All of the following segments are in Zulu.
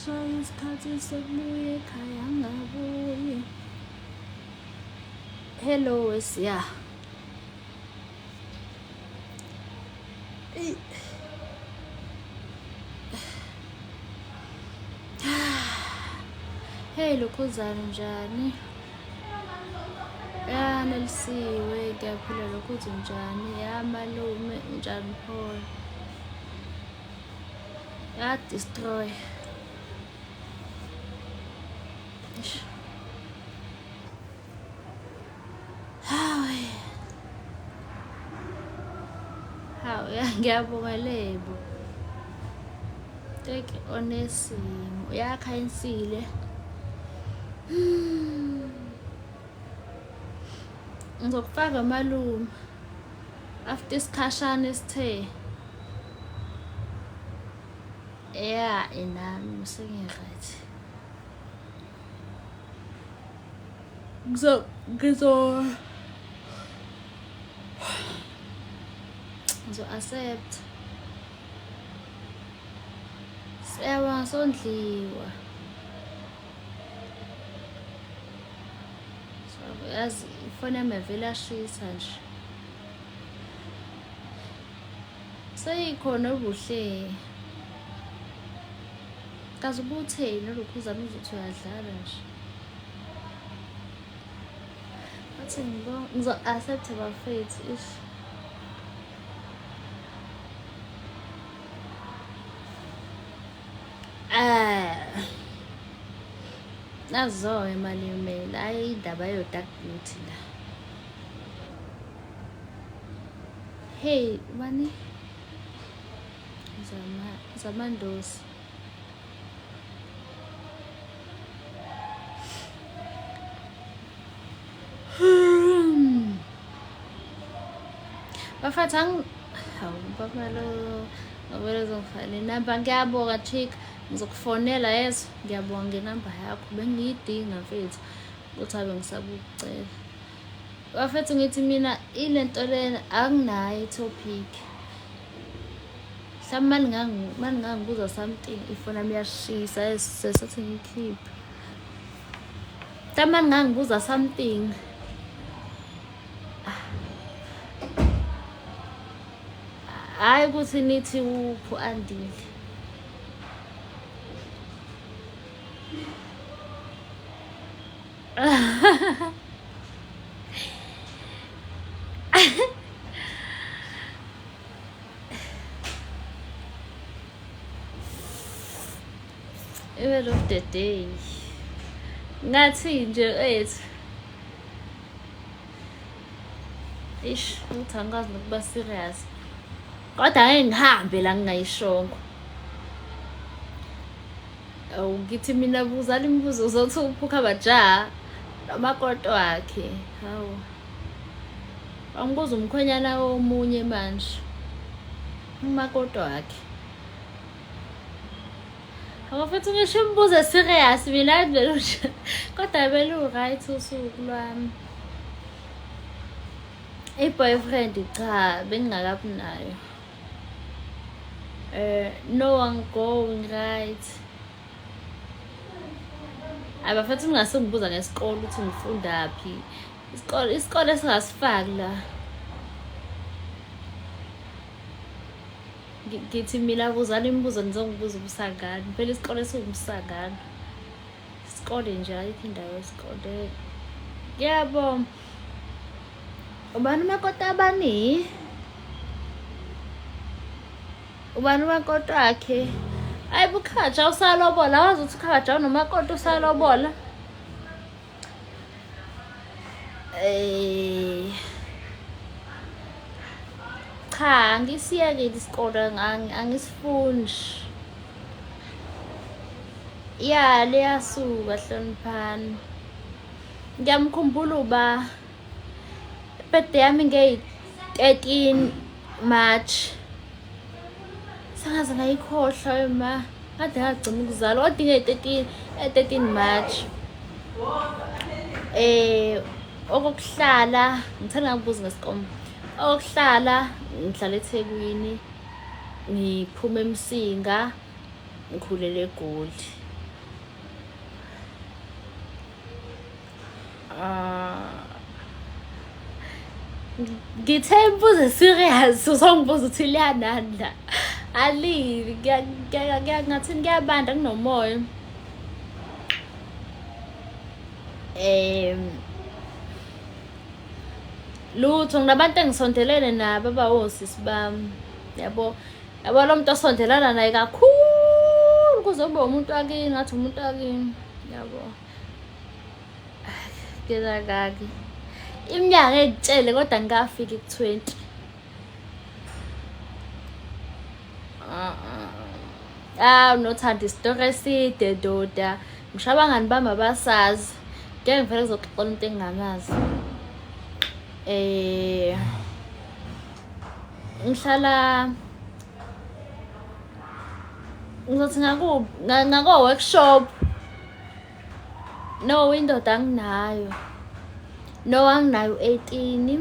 kushaye isikhathi sokubuya ekhaya ngabuye. Hello wesiya. Hey lokhuzana njani? Ya Nelisiwe ngiyaphila lokhuthi njani? Ya malume njani Paul? Ya destroy. Hawu ngiyabonga Lebo. Take onesimo yakha insile. Ngizokufaka malume after isikhashana esithe enami sengiright. Ngizo accept. Sewa sondliwa. Yazi ifoni yami vele ashisa nje. Seyikhona ubuhle. Kaze ubutheni lokhuzana uzothi uyadlala nje. Bathi ngizo accept abafethu ish. Nazo imali email ayindaba yo dark beauty la. Hey bani zamandosi bafathang hawu babalo ngabelezo ngifale namba ngiyabonga chick ngizokufonela yeso ngiyabonga inamba yakho bengiyidinga mfethu ukuthi abe ngisabucela bafethu ngithi mina ilento lena anginayo itopic mhlawumbe maningangibuza something ifona miyashisa sesathi ngikhiphe mhlawumbe maningangibuza something hayi ukuthi nithi upho andile Evil of the day ngathi nje ethu ish uthi angikazi nokuba serious kodwa ngeke ngihambe la ngingayishongo ngithi mina buzala imibuzo uzothi uphuka baja namakoto akhe hawu angibuza umkhwenyana omunye manje umakoto akhe awafethu ngisho umbuzo serious mina vele nje kodwa vele right usuku lwami boyfriend cha bengingakabi nayo no I'm going right abafethu ngingasengibuza ngesikole ukuthi ngifunda phi isikole singasifaki la ngithi mina buzana imibuzo nizongibuza ubusangani phela isikole siwumsangano isikole nje ayikho indawo yesikole yabo ubani umakoti abani ubani umakoti wakhe ayibukhaja usalobola wazi ukuthi ukhaja nomakoti usalobola cha ngisiyekile isikole angisifundi ya leyasuka hloniphani ngiyamkhumbula uba birthday yami nge-13 March sangaze ngayikhohlwa ma kade ngagcina ukuzalwa kodwa nge-13 March okokuhlala ngithanda ngakubuza ngesikomo okokuhlala ngihlala eThekwini ngiphuma eMsinga ngikhulele eGoli ngithe imbuzo serious uzongibuza ukuthi liyanani la alivi ngathini kuyabanda kunomoya lutho nginabantu engisondelene nabo abawosisi bami yabo lo muntu osondelana naye kakhulu kuzoba umuntu wakini ngathi umuntu wakini yabo ngezakaki iminyaka engitshele kodwa ngikafika ku-20 nothanda isitori eside doda ngisho abangani bami abasazi ngeke ngivele kuzoxoxela into engingamazi ngihlala ngizothi ngako-workshop no indoda anginayo no anginayo 18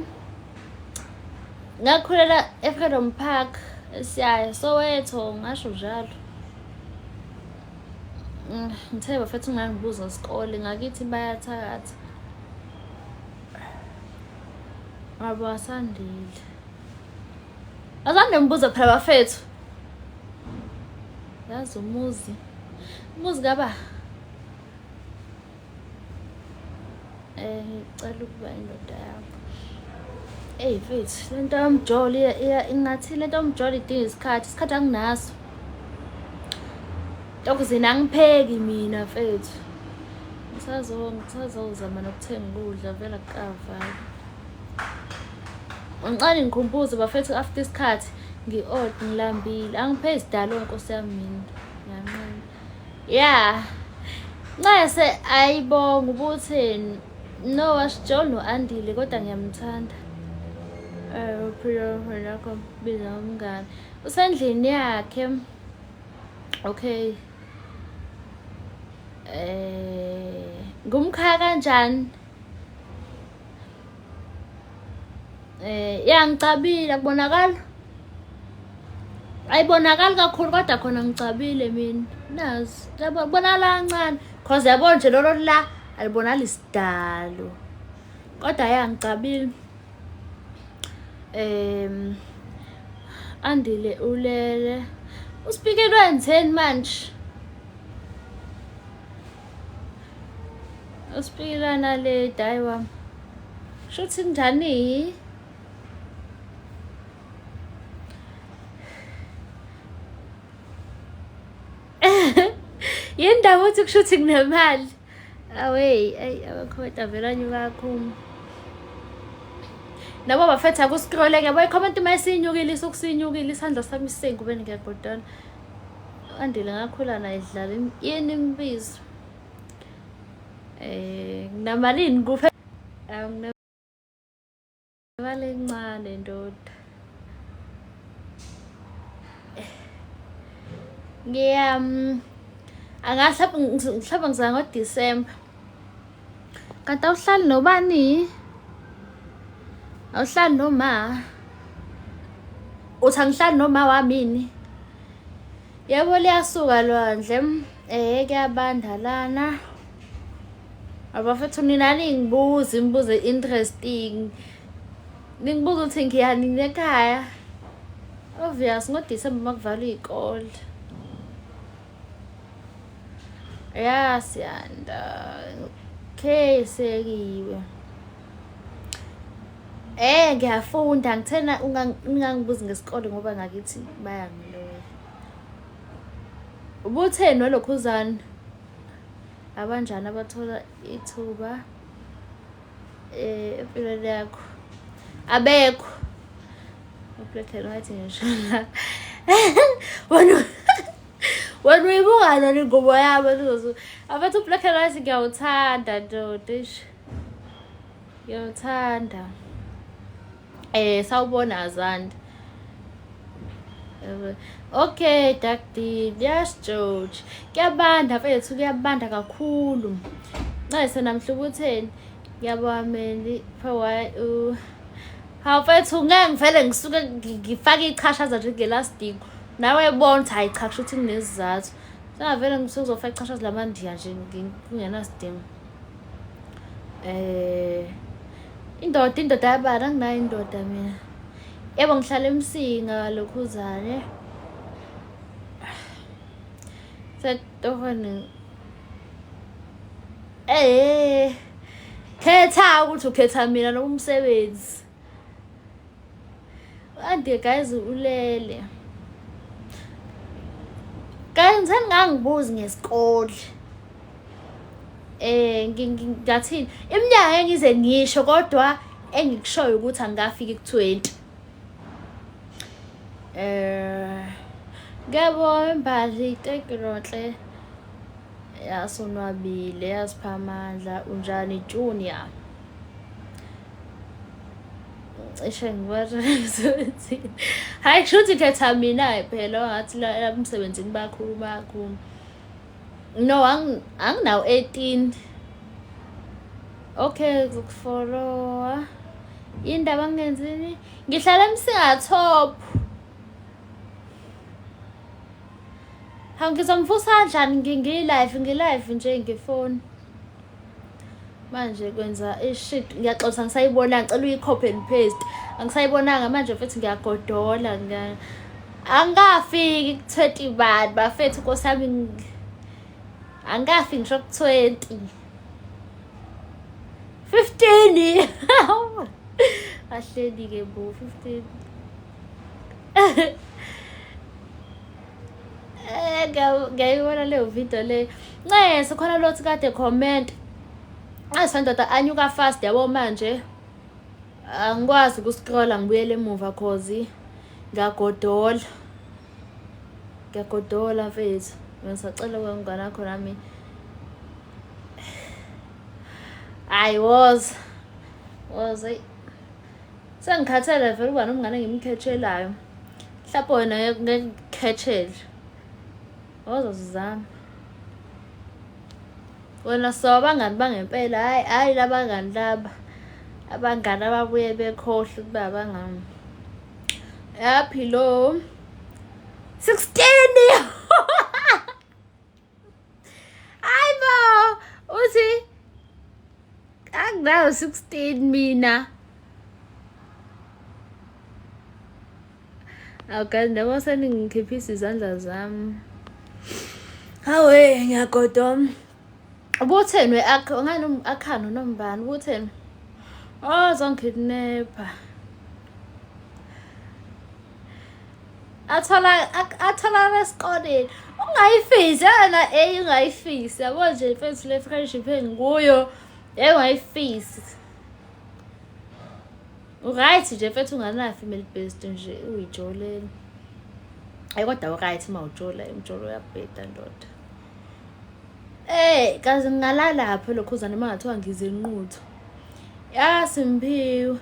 ngakhulela eFreedom Park Siyaya Soweto ngasho njalo ngithe bafethu ngangibuza isikole ngakithi bayathakatha abo asandile azange mbuza phela bafethu yazi umuzi kaba cela ukuba indoda yakho mfethu lento yomjolo ingathi lento yomjolo idinga isikhathi anginaso Tokuzina angipheki mina mfethu ngisazozama nokuthenga ukudla vela kukava Ngicela ngikhumbuze bafethu after isikhathi ngi-odd ngilambile angiphe isidalo Nkosi yami mina ngiyanqina nqase ayibonga ubutheni no wasijolo no-Andile kodwa ngiyamthanda phela lakho biza umngane usendlini yakhe okay ngumkhaya kanjani ngicabile akubonakala ayibonakali kakhulu kodwa khona ngicabile mina nazi labonala kancane cause yabona nje lolo la alibonala isidalo kodwa ngicabile Andile ulele uspikele wenzeni manje uspikela nale dayi wami shuthi njani yindaba uthi kushuthi kunemali abakhomenta vele anyuka kakhulu nabo bafethu akuscroll-ke boyikhomenta uma isinyukile isukusinyukile isandla sami sisengubeni ngiyabhodana Andile ngakhula naye idlala yini imbizo nginamalini kuphe nginamali encane ndoda ngihlaba ngizaya ngoDisemba kanti awuhlali nobani awuhlali noma uthi angihlali noma wamini yebo liyasuka lwandle kuyabandalana abafethu nina ningibuza imibuzo interesting ningibuza ukuthi ngiyani ekhaya obvious ngoDisemba makuvalwa izikole siyanda okay sekiwe ngiyafunda ngithena ungangibuzi ngesikole ngoba ngakithi bayangiloya ubutheni nolokhuzana abanjani abathola ithuba empilweni yakho abekho ublack and white ngisho la wena uyibuka nani ingubo yabo abathi ublack and white ngiyawuthanda ndoda ngiyawuthanda sawubona Azanda okay Dr. Yes George kuyabanda mfethu kuyabanda kakhulu nqase namhla ubutheni ngiyabameli why mfethu ngeke ngivele ngisuke ngifake ichashaza nje ngelastingo nawe bona ukuthi hayi cha kusho ukuthi kunesizathu singavele ngizofaka ichashaza lamandiya nje kungenasidingo indoda yabani anginayo indoda mina. Yebo ngihlala eMsinga lokhuzane. Setohone. Khetha ukuthi ukhetha mina noma umsebenzi. Ande guys ulele. Guys ngangibuzi ngesikole. Ngathini iminyaka engize ngisho kodwa engikushoyo ukuthi angafika ku20. Ngiyabona imbali itekironhle yasonwabile yasipha amandla unjani Junior. Cishe ngibathi hayi kusho ukuthi khetha mina phela ngathi la emsebenzini bakhuluma. No, anginaw 18. Okay, ukufollowa. Indaba ngenzini? Ngihlala eMsinga top. Ngizomvusa kanjani ngilive nje ngefoni. Manje kwenza ishit ngiyaxoxa ngisayibona ngicela uyi-copy and paste. Angisayibonanga manje futhi ngiyagodola angafiki ku20 bani bafethu nkosami angafiki ngisho ku20. 15. Ahleli ke bo 15. Ngiyayibona leyo video le. Nqese khona lothi kade comment. Asandoda anyuka fast yabo manje. Angikwazi ukuscrolla ngibuyele emuva cause ngiyagodola mfethu. Ngisacela kwengane yakho nami. I was sengikhathele vele uba nomngane ngimkhethelayo. Mhlawumbe wena ngikhethele. Ozozizama. Wena so abangani bangempela hayi labangani laba. Abangani ababuye bekhohle ukuba abangani. Yapi lo 16. Hayibo uthi anginayo 16 mina. Okay, ndaba seningikhiphisa izandla zami. Hawe ngiyagodoma. Ubutheni we-akho ngani akhano nombani ubutheni? Zongikidnapper. Athola esikoleni. Ungayifisi yona ungayifisi. Yabo nje mfethu le friendship engikuyo ungayifisi. Right nje mfethu ungana female based nje uyijoleni. Kodwa right mawujola imjolo yabheda ndoda. Kaze ngalala lapho lokhuzana mangathiwa ngize inqutho. Yasimpiwe.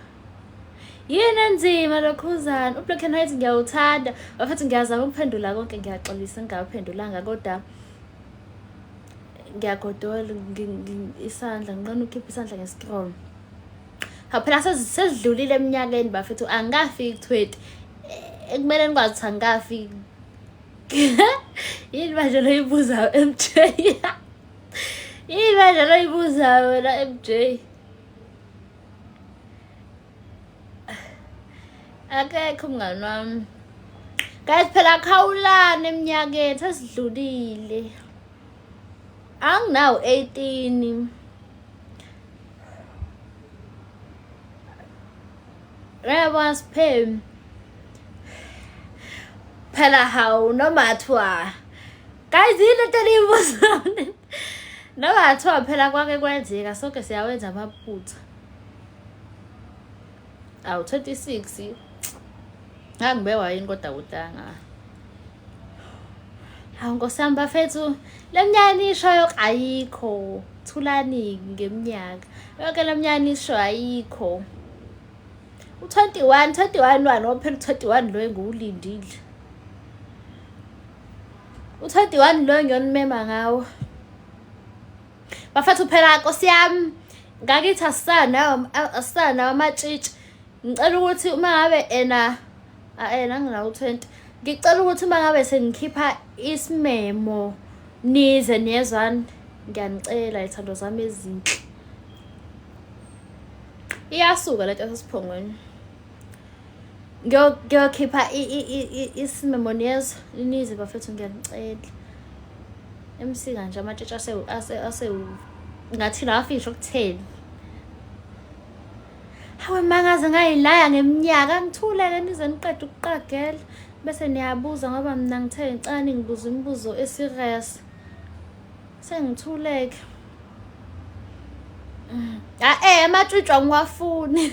Yini enzima lokhuzana uBlack and White ngiyawuthanda bafathi ngiyazama ukuphendula konke ngiyaxolisa ngingaphendulanga kodwa ngiyagodola isandla ngiqona ukhipha isandla ngescroll. Phela sesidlulile eminyakeni bafethu angafiki 20 ekumele nikwazi ukuthi angafiki. Yini manje loyibuza MJ? Yini manje loyibuza wena MJ? Akekho mngani wami. Guys phela khawulana eminyakeni sesidlulile. Anginawo 18. Yebo siphem. Phela hawu noma athiwa. Guys yini telibuza. Noma athiwa phela kwake kwenzeka sonke siyawenza amaphutha. Awu 26. Angibewa yini kodwa utanga. Hawu nkosami bafethu leminyaka ishoyo ayikho. Thulani ngeminyaka. Yonke leminyaka ishoyo ayikho. U21 wani ophela 21 lo engulindile. U21 lo ngiyonimema ngawo. Bafethu phela Nkosi yami ngakithi asana amatshitshi. Ngicela ukuthi uma ngabe ena nginawo 20. Ngicela ukuthi uma ngabe sengikhipha isimemo nize nezwana ngiyanicela izithando zami ezinhle. iyasuka lento yasesiphongweni. Ngiyokhipha isimemoniyezo inize bafethu ngiyanicela. MC kanje amatshitshi ase ngathi lafisho ku10. Hawe mangaze ngayilaya ngeminyaka ngithuleke nize niqede ukuqagela bese niyabuza ngoba mina ngithe ngicane ngibuza imibuzo eserious. Sengithuleke. Amatshitshi angiwafuni.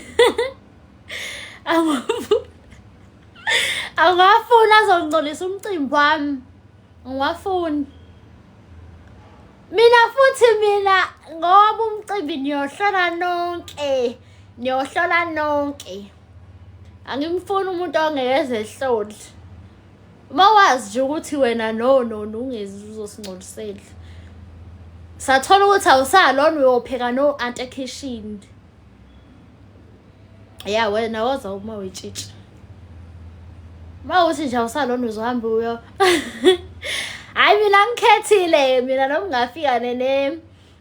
Angafuni azongcolisa umcimbi wami. Ngiwafuni. Mina ngoba umcimbi niyohlola nonke. Angimfuni umuntu ongeke ehloli. Uma wazi nje ukuthi wena no ungezi uzosingcolisela. Sathola ukuthi awusalona uyopheka no ante kitchen. Ya wena waza uma wetshitshi. Mawuthi nje awusalona uzohamba uyo. Hayi mina ngikhethile mina noma ngafika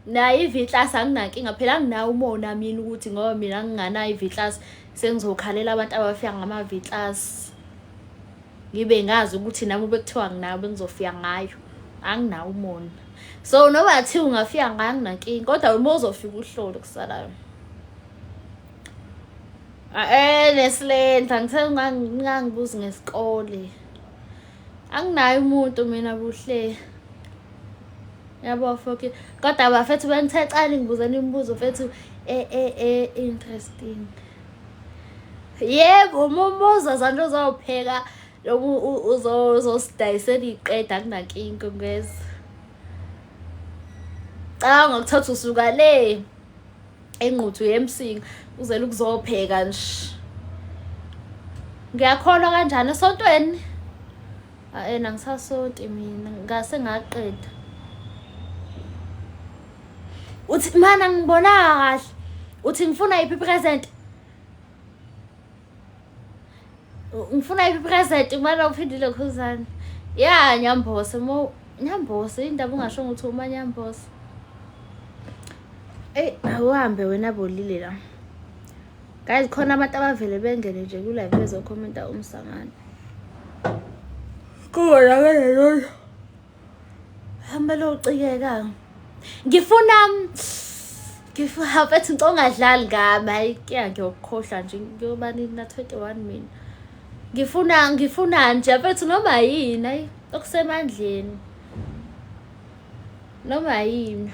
na iviclass anginankinga phela nginawo umona mina ukuthi ngoba mina nginganayo iviclass sengizokhalela abantu abafika ngama viclass. Ngibe ngazi ukuthi nami bekuthiwa nginabo engizofika ngayo. Anginawo umona. So noma athi ungafika nganginankinga kodwa uma uzofika uhlolo kusalayo. Nesland angithe ngangibuza ngesikole. Anginayo umuntu mina buhle. Yabo foki kodwa bafethu bengithecane ngibuzana imibuzo fethu interesting. Yebo umubuzo zanto uzawupheka uzosidayisela iqeda akunankinga ngeze. Ngokuthatha usuka le enquthu yemsinga uzela ukuzopheka nje. Ngiyakholwa kanjani esontweni? Nangisasonto mina ngase ngaqeda. Uthi mana ngibona kahle. Uthi ngifuna iphi present? Ngifuna iphi present kumele uphindile khuzana. Ya Nyambose Nyambose indaba ungasho ukuthi uma Nyambose. Awuhambe wena bolile la. Guys khona abantu abavele bengene nje ku live bezokhomenta umsangano. Kuwona ke hamba lo ucikeka. Ngifuna bethi ngongadlali ngami hayi ngiyokhohlwa nje ngoba nina 21 mina. Ngifuna nje bethi noma yini hayi okusemandleni. Noma yini.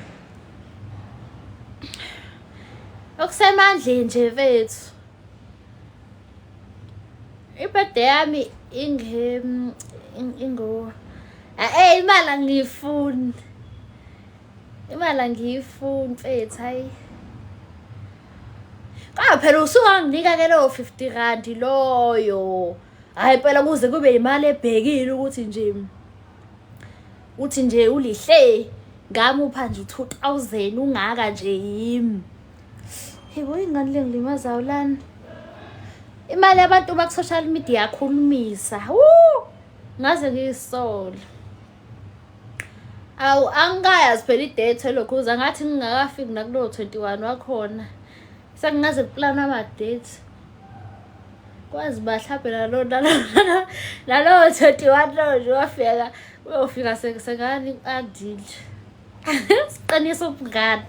Okusemandleni nje bethu. Ibirthday yami ingo imali angiyifuni. Imali angiyifuni mfethu hayi. Phela usunganginika ke lo 50 rand loyo. Hayi phela kuze kube imali ebhekile ukuthi nje ulihle ngami upha nje 2000 ungaka nje yimi. Yebo ingane lengilimazayo lana. Imali yabantu baku social media yakhulumisa. Ngaze ngiyisola. Angayazi phela idate lokho ngathi ngingakafiki nakulo 21 wakhona. Sengingaze plan ama dates. Kwazi bahlaphe nalo 21 lo nje wafika uyofika sengani adile. Siqinisa ubungani.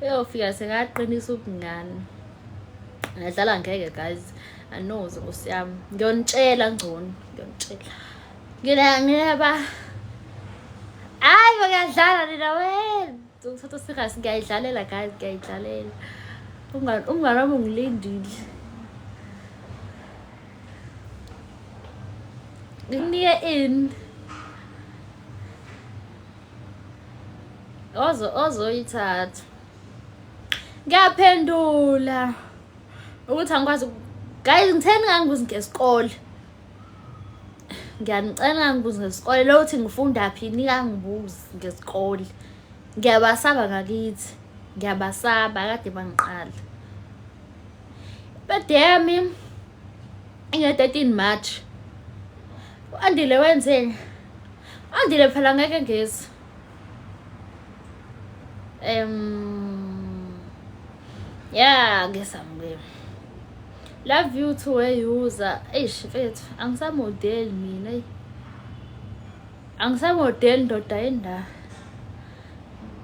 Uyofika sengaqinisa ubungani. Ngadlala ngeke guys. Anoze ngosiyami. Ngiyonitshela ngcono, ngiyonitshela. Ngiyaba ngiyadlala nina wena. Ngizothatha serious ngiyayidlalela guys, ngiyayidlalela. Ungani wami ngilindile. Nginike in. Ozoyithatha. Ngiyaphendula. Ukuthi angikwazi guys ngitheni ngangibuza ngesikole. Ngiyanicela ngibuza ngesikole lo uthi ngifunda phi nikangibuzi ngesikole. Ngiyabasaba ngakithi. Ngiyabasaba kade bangiqala. Birthday yami inge-13 March. Andile wenzeni? Andile phela ngeke ngezi. ya ke samukela. Love you to user eish mfethu angisamodeli mina angisamodeli ndoda yendaba.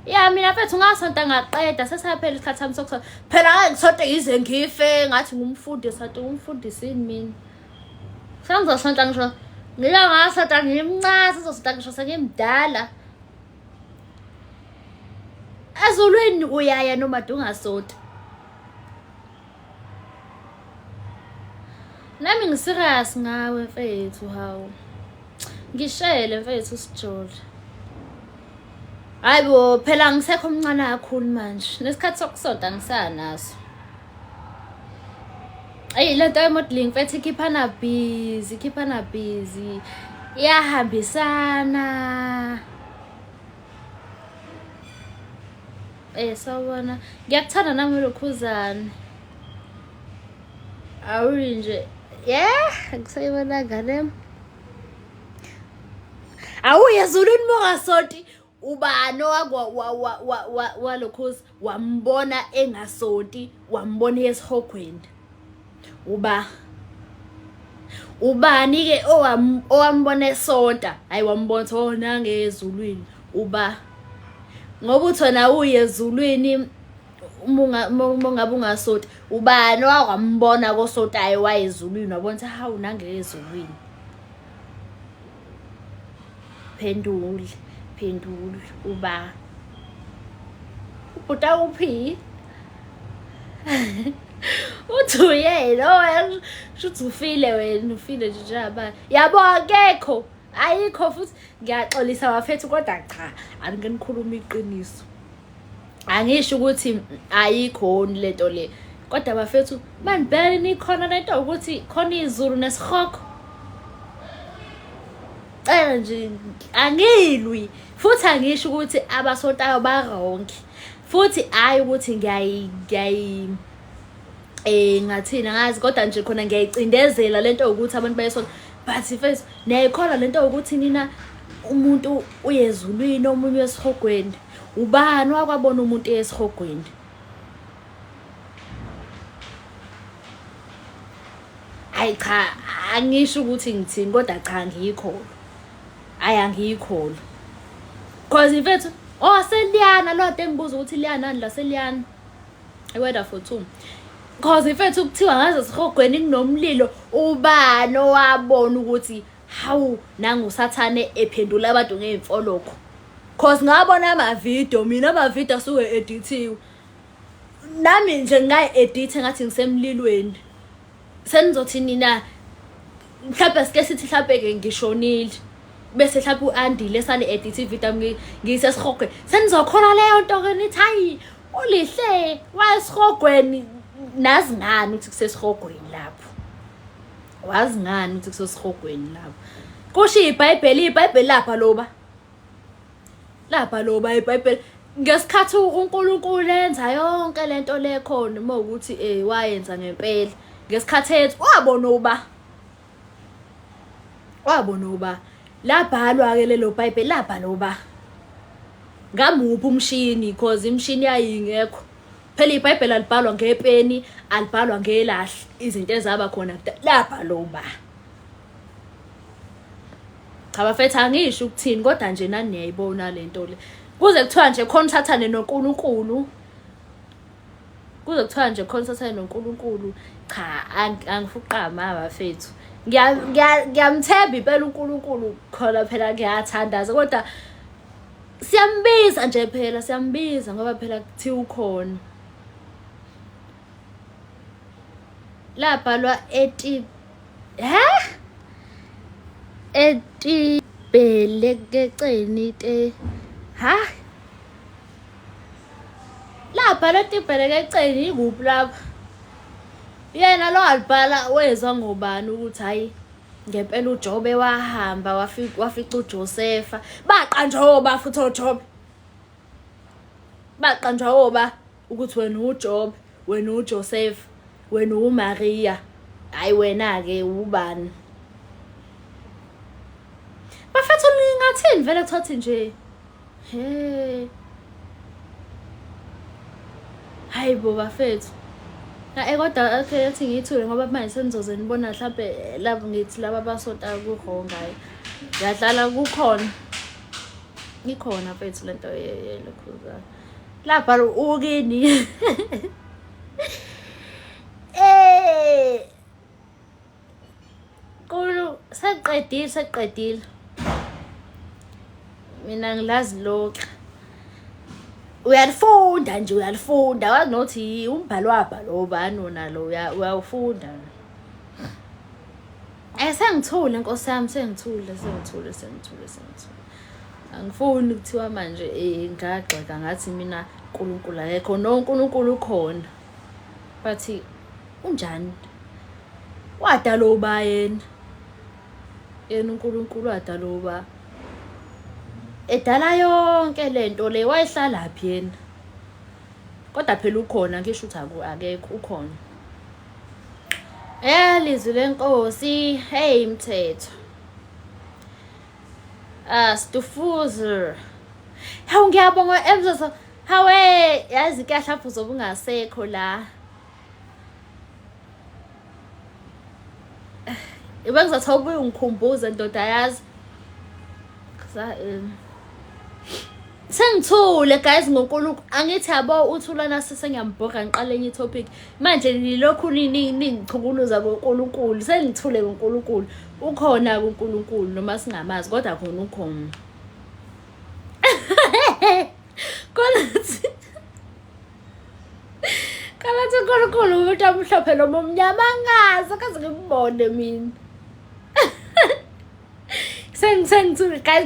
Ya mina mfethu ngasonta ngaqeda sesaphela isikhathi sami sokusonta. Phela ngeke ngisonte ngize ngife ngathi ngumfundi sonto umfundisini mina. Sengizosonta ngisho ngila ngasonta ngimncane sizosonta ngisho sengimdala. Ezulwini uyaya noma dungasonta. Nami ngiserious ngawe mfethu hawu. Ngishele mfethu sijole. Hayibo phela ngisekho omncane kakhulu manje. Nesikhathi sokusonta ngisanaso. Lento yemodeling mfethu ikhiphana busy. Iyahambisana. Sawubona. Ngiyakuthanda nami lokhuzana. Awuri nje. Ngisayibona ngane. Awuye Zulwini mongasonti ubani walokhozi wambona engasonti wambona esihogweni. Ubani ke owambona esonta hayi wambona thona ngezulwini ngoba uthona uye ezulwini ngabe ungasonti ubani wambona kosontayo wayezulwini wabona hawu nangezulwini. Phendula ubuta uphi uthuye lo shuthi ufile wena ufile nje aba yabo akekho ayikho futhi ngiyaxolisa bafethu kodwa cha angenikhuluma iqiniso angisho ukuthi ayikho lento le kodwa bafethu manibhele nikhona lento ukuthi khona izulu nesihoko nje angilwi futhi angisho ukuthi abasontayo baronke futhi hayi ukuthi ngathina ngazi kodwa nje khona ngiyayicindezela lento ukuthi abantu bayesonto but first niyayikhola lento ukuthi nina umuntu uyezulwini omunye esihogweni ubani wakwabona umuntu esihogweni hayi cha angisho ukuthi ngithini kodwa cha ngiyikhola ayangiyikhola cause mfethu seliyana lo engibuza ukuthi liyana la seliyana weather for 2 cause mfethu kuthiwa ngaze sihogweni kunomlilo ubani owabona ukuthi hawu nangu usathane ephendula abantu ngeimfoloko cause ngabona ama-video mina ama-video asuke edithiwe nami nje ngayi-edit ngathi ngisemlilweni senizothi nina mhlawumbe sike sithi mhlawumbe ngishonile bese mhlawumbe uandile sale edit video ngisesihogweni senizokhona leyo nto ke nithi hayi ulihle wasihogweni nazi ngani ukuthi kusesihogweni lapho wazi ngani ukuthi kusesihogweni lapho kusho iBhayibheli lapha loba iBhayibheli ngesikhathi uNkulunkulu lenza yonke lento le khona uma ukuthi wayenza ngempela ngesikhathi ethu wabona uba labhalwa ke lelo Bible labhalwa ngamuphi umshini because imshini yayingekho phela iBhayibheli alibhalwa ngepeni alibhalwa ngelahla izinto ezaba khona labhalwa cha bafethu angisho ukuthini kodwa nje nani niyayibona lento le kuze kuthiwa nje khona uthathane noNkulunkulu cha angifuqama bafethu ngiyamthemba impela uNkulunkulu khona phela ngiyathandaza kodwa siyambiza nje phela siyambiza ngoba phela kuthiwa ukhona labhalwa etibhelekeceni labhalwa etibhelekeceni ikuphi lapha yena lo alibhala wezwa ngobani ukuthi hayi ngempela uJobe wahamba wafica uJosefa baqanjoba futhi uJobe baqanjoba ukuthi wena uJobe wena uJosefa wena uMaria hayi wena ke ubani bafethu ngingathini vele kuthathi nje hayi bo bafethu kodwa okay athi ngiyithule ngoba manje senizoze nibona mhlawumbe labo ngithi laba abasonta kuronga yadlala kukhona ikhona mfethu lento yelokhuza lapha ukini seqedile mina ngilazi lokho uyalifunda nje uyalifunda wazi nothi umbhalo wabhalo bani nalo uyawufunda sengithule nkosi yami sengithule angifuni ukuthiwa manje ngagxeka ngathi mina uNkulunkulu akekho no uNkulunkulu ukhona bathi unjani wadala uba yena uNkulunkulu wadala uba edala yonke lento le wayihlala phi yena kodwa phela ukhona ngisho ukuthi akekho ukhona lizwi lenkosi hey mthetho Stufuzer hawu ngiyabonga emzozo hawe yazi kahle lapho uzobe ungasekho la bengizathi ubuye ungikhumbuze ndoda yazi sengithule guys ngoNkulunkulu angithi yabo uthulana sesengiyambhoka ngiqale enye topic manje nilokhu ningichukuluza ngoNkulunkulu sengithule ngoNkulunkulu ukhona kuNkulunkulu noma singamazi kodwa khona ukhona kalathi uNkulunkulu umuntu amhlophe noma omnyama angazi akaze ngibone mina sengithule guys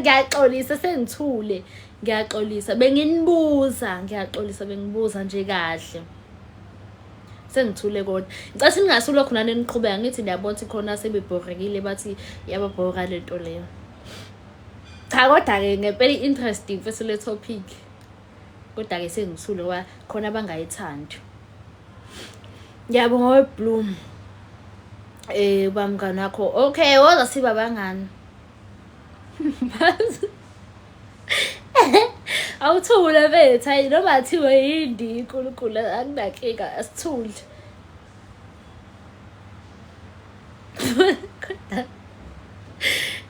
ngiyaxolisa bengibuza nje kahle sengithule kodwa ngicathi ningasula khona neniqhubeka ngithi ngiyabona ukuthi khona sebebhorekile bathi yababhoka lento leyo cha kodwa ke ngempela interesting futhi le topic kodwa ke sengithule ngoba khona abangayithandi ngiyabonga weBloom bamngani wakho okay woza siba bangani awuthule bethu hayi noma athiwe yindi uNkulunkulu akunakeka asithule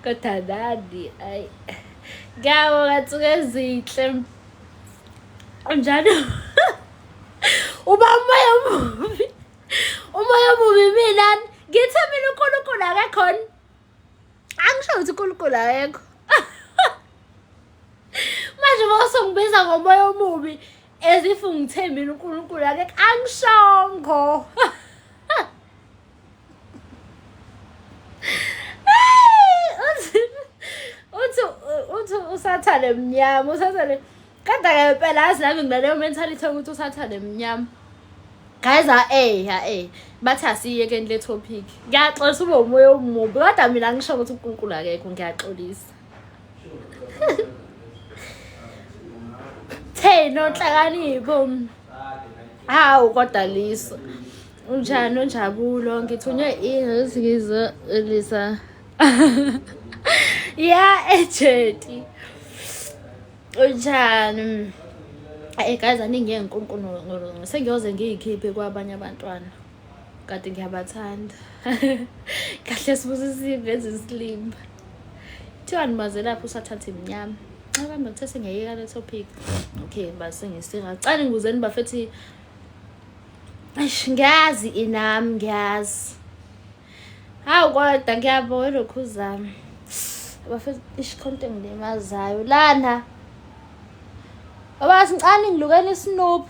kodwa nani ayi ngawo katsuke ezinhle njalo uba umoya mubi mina ngithi mina uNkulunkulu akakhona angisho ukuthi uNkulunkulu akekho manje bosongibiza ngomoya omubi ezifu ngithembile uNkulunkulu akekho angishongo uthi usathane emnyama usathane kadwa ngempela azi nami nginaleyo mentality ukuthi usathane emnyama guys bathi asiyeke le topic ngiyaxolisa ube umoya omubi kodwa mina ngisho ukuthi uNkulunkulu akekho ngiyaxolisa hey nohlakanipho hawu kodwa liso unjani unjabulo ngithunywe ingizizwe lisa ejeti unjani guys aningiye ngiNkulunkulu sengiyoze ngiyikhiphe kwabanye abantwana kade ngiyabathanda kahle sibusisiwe ngezisimba thiwani maze lapho usathatha iminyama Ngihambe ngithe ngiyeka le topic. Okay, base ngisika. Cala ngizeni bafethi. Ngiyazi inami ngiyazi. Hawu kodwa ngiyabona lokhu zami. Bafethi isikhonto ngilimazayo lana. Abathi ngicane ngilukene Snoop.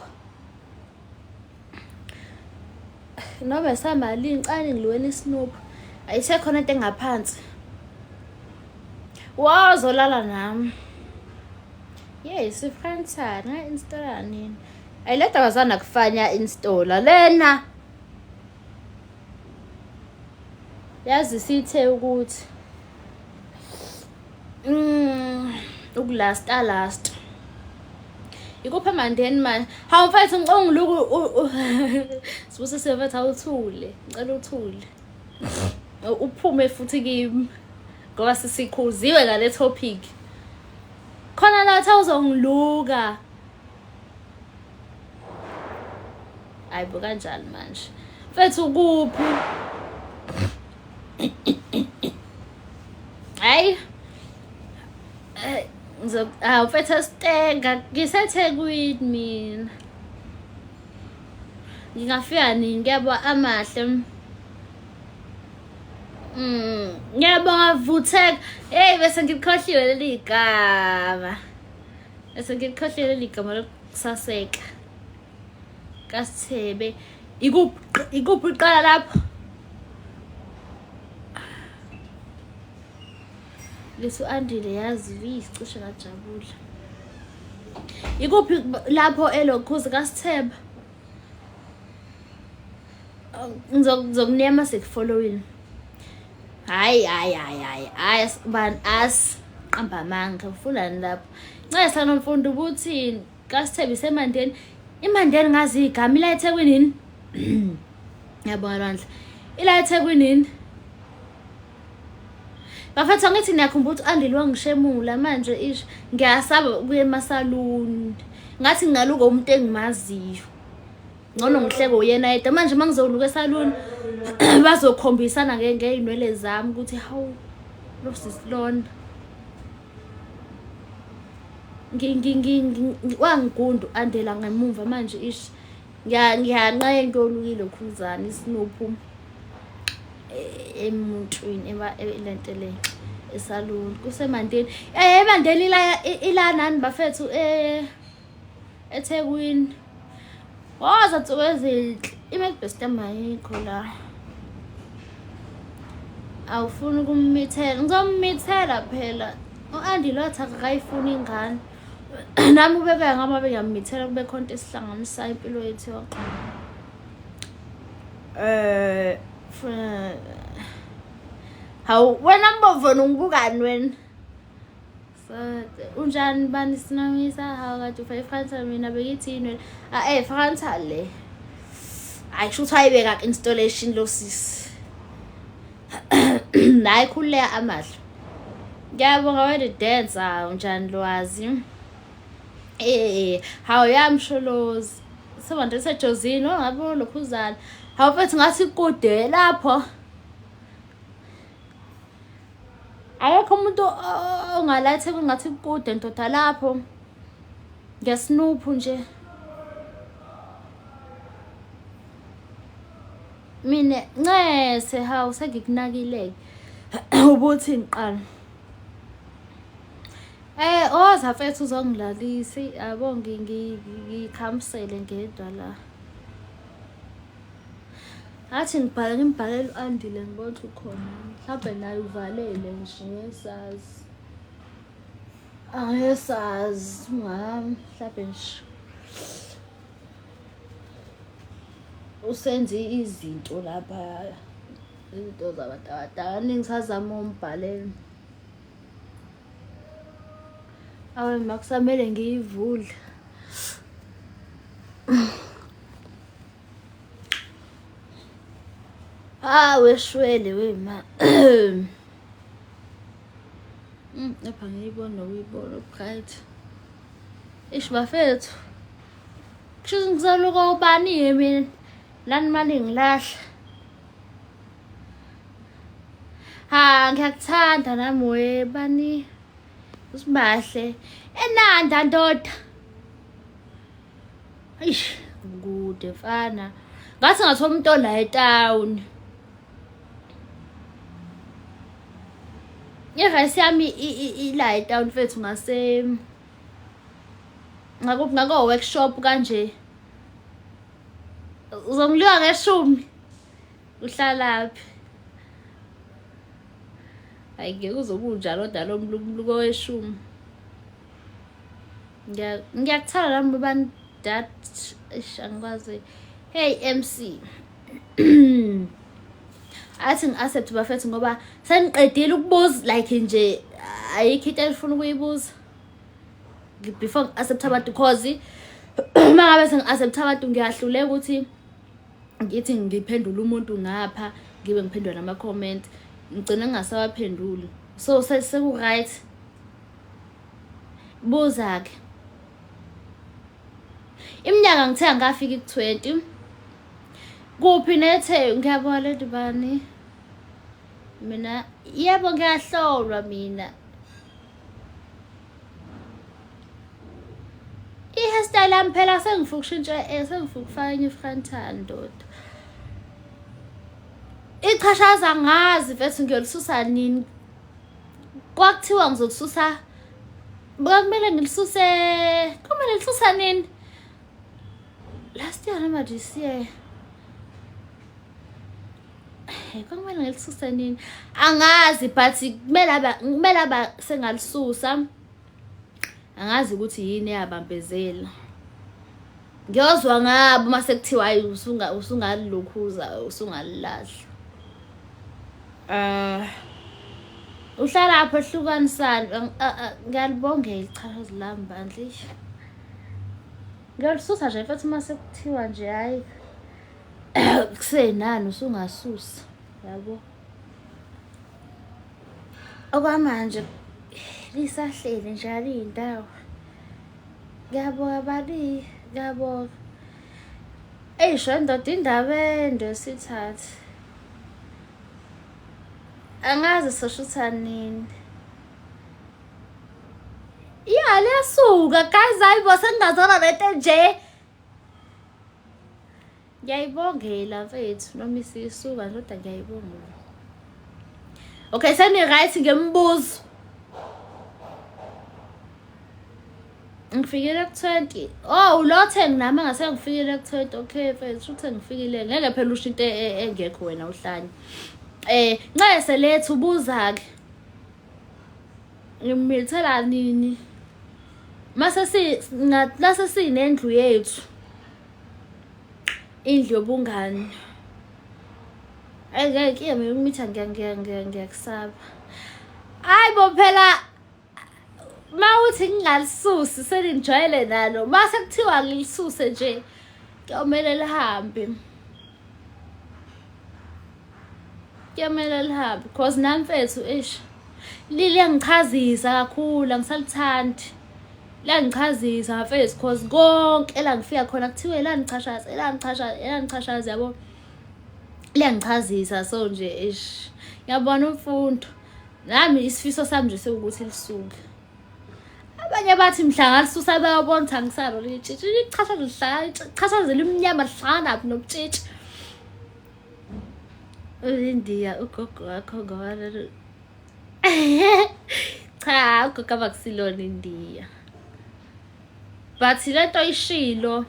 Noma samali ngicane ngilukene Snoop. Ayisekhona into engaphansi. Wazolala nami. Yes, ifranta na installa nini. Ayileta bazana kufanya installer lena. Yazi sithe ukuthi ukulast. Ikupha mandeni man. Hawu mfethu ngiconguluku sibuse sevetha uthule. Ngicela uthule. Uphume futhi kimi. Ngoba sisikhuziwe ngale topic. Khona la uzongiluka. Hayibo kanjani manje mfethu kuphi hayi mfethu Stenga ngiseThekwini mina ngingafika nini kuyabona amahle ngiyabonga Vutheka hey bese ngikhohliwe leli gama lokusaseka kaSithebe ikuphi iqala lapho leso Andile yazi isicishe ngajabula ikuphi lapho elokhuzi kaSithebe ngizokunema sekufollowini hayi bani qamba manga ufunani lapho ncesa nomfundo ubuthini kaSithebe isemandeni imandeni ngazi igama ila eThekwini yabona Lwandle ila eThekwini bafethu ngithi niyakhumbula ukuthi Andile wangishemula manje ish ngiyasaba kuye emasaluni ngathi ngaluka umuntu engimaziyo ngcono ngihleke uyena yedwa manje mangizoluka esaluni bazokhombisana ngeinwele zami ukuthi hawu lo sisilonda wangigundu Andile ngemuva manje ish ngiyanqaye ngolukile khuzana isinuphu emuntwini elentele esaluni kusemandeni emandeni ila nani bafethu eThekwini waza tsukwezile iMacbeth amayikho la awufuni ukummithela ngizommithela phela uAndile wathi akayifuni ingane nami ubebe ngama bengiyamithela kube khonto esihlanganisa impilo yethu yoqo hawu wena mbovona ungibukani wena unjani bani sinamisa hawu kade ufayifanta mina bekithini Fanta le ayisho ukuthi ayibeka installation lo sisi hayi khuleka amahlo ngiyabonga wena dancer unjani lwazi hawu yamsholozi sebantu sejozini ongabona lokhuzana hawu mfethu ngathi kude lapho ayekho umuntu ongalathe kungathi kude ndoda lapho ngesinuphu nje mina ncese hawu sengikunakile ubuthi ngiqala oza mfethu uzongilalisa yabo ngikhamisele ngedwa la athi ngimbhalele uAndile ngibona ukhona mhlawumbe naye uvalele ngisho ngesazi angesazi mhlawumbe nje usenze izinto lapha izinto zabantu abadala ningisazama umbhalele awe makusamele ngiyivule weshwele wema lapha ngiyibona uyibona ubright ish bafethu kusho ngizaloka ubani mina lani mali ngilahla ngiyakuthanda nami webani usibahle enanda ndoda ish kude mfana ngathi ngathola umuntu la etown iresi yami ila etown fethu ngase ngako workshop kanje uzongiliwa nge10 uhlalaphi ayike kuzobunjalo dalo mluko we10 ngiyakuthanda nami bani that angikwazi hey MC athi ngiaccept bafethu ngoba seniqedile ukubuza like nje ayikho into elifuna ukuyibuza before ngiaccept abantu because mangabe sengiaccept abantu ngiyahluleka ukuthi ngithi ngiphendula umuntu ngapha ngibe ngiphendula nama comment ngicina ngingasawaphenduli so seku right buza ke iminyaka ngithe ngafika ku20 Kuphi nethe ngiyabona le ndibani mina yebo ngiyahlolwa mina i-hairstyle yami phela sengifuka ukushintsha sengifuka ukufaka enye i-frontal ndoda ichashaza ngazi mfethu ngiyolisusa nini kwakuthiwa ngizokususa kumele lisusa nini last year noma this year kwakumele ngilisusa nini angazi but kumele aba sengalisusa angazi ukuthi yini yabambezela ngiyozwa ngabo mase kuthiwa hayi usungalilokhuza usungalilahla uhlala lapho ehlukanisana ngiyalibongela ichaza lami bandla ngiyalisusa nje mfethu mase kuthiwa nje hayi kusenani usungasusa yabo okwamanje lisahlele njalo indawo ngiyabonga bani ngiyabonga eyisho ndoda indaba ende sithathe angazi soshutha nini ya liyasuka guys hayibo sengingazona lento nje ngiyayibongela mfethu noma isisuka kodwa ngiyayibongela okay seni-right ngembuzo ngifikile ku-20 ulothe nginami ngase ngifikile ku-20 okay mfethu uthe ngifikile ngeke phela usho into engekho wena uhlanye nxese lethu ubuza-ke ngimilithela nini mase sinendlu yethu indlu yobungani ngeke mina umitha ngiyakusaba hayi bo phela mawuthi ngingalisusi selinjwayele nalo mase kuthiwa ngilisuse nje kuyomele lihambe because nami mfethu liyangichazisa kakhulu angisalithandi liyangichazisa mfethu because konke la ngifika khona kuthiwa elangichashaza yabo liyangichazisa so nje ngiyabona umfundo nami isifiso sami nje sekuthi lisuke abanye bathi mhla ngalisusa bayabona ukuthi angisalo litshitshi lichashazela iminyama lihlangana nobutshitshi uLindia ugogo wakho ngowala cha ugogo abakusilona India but lento ishilo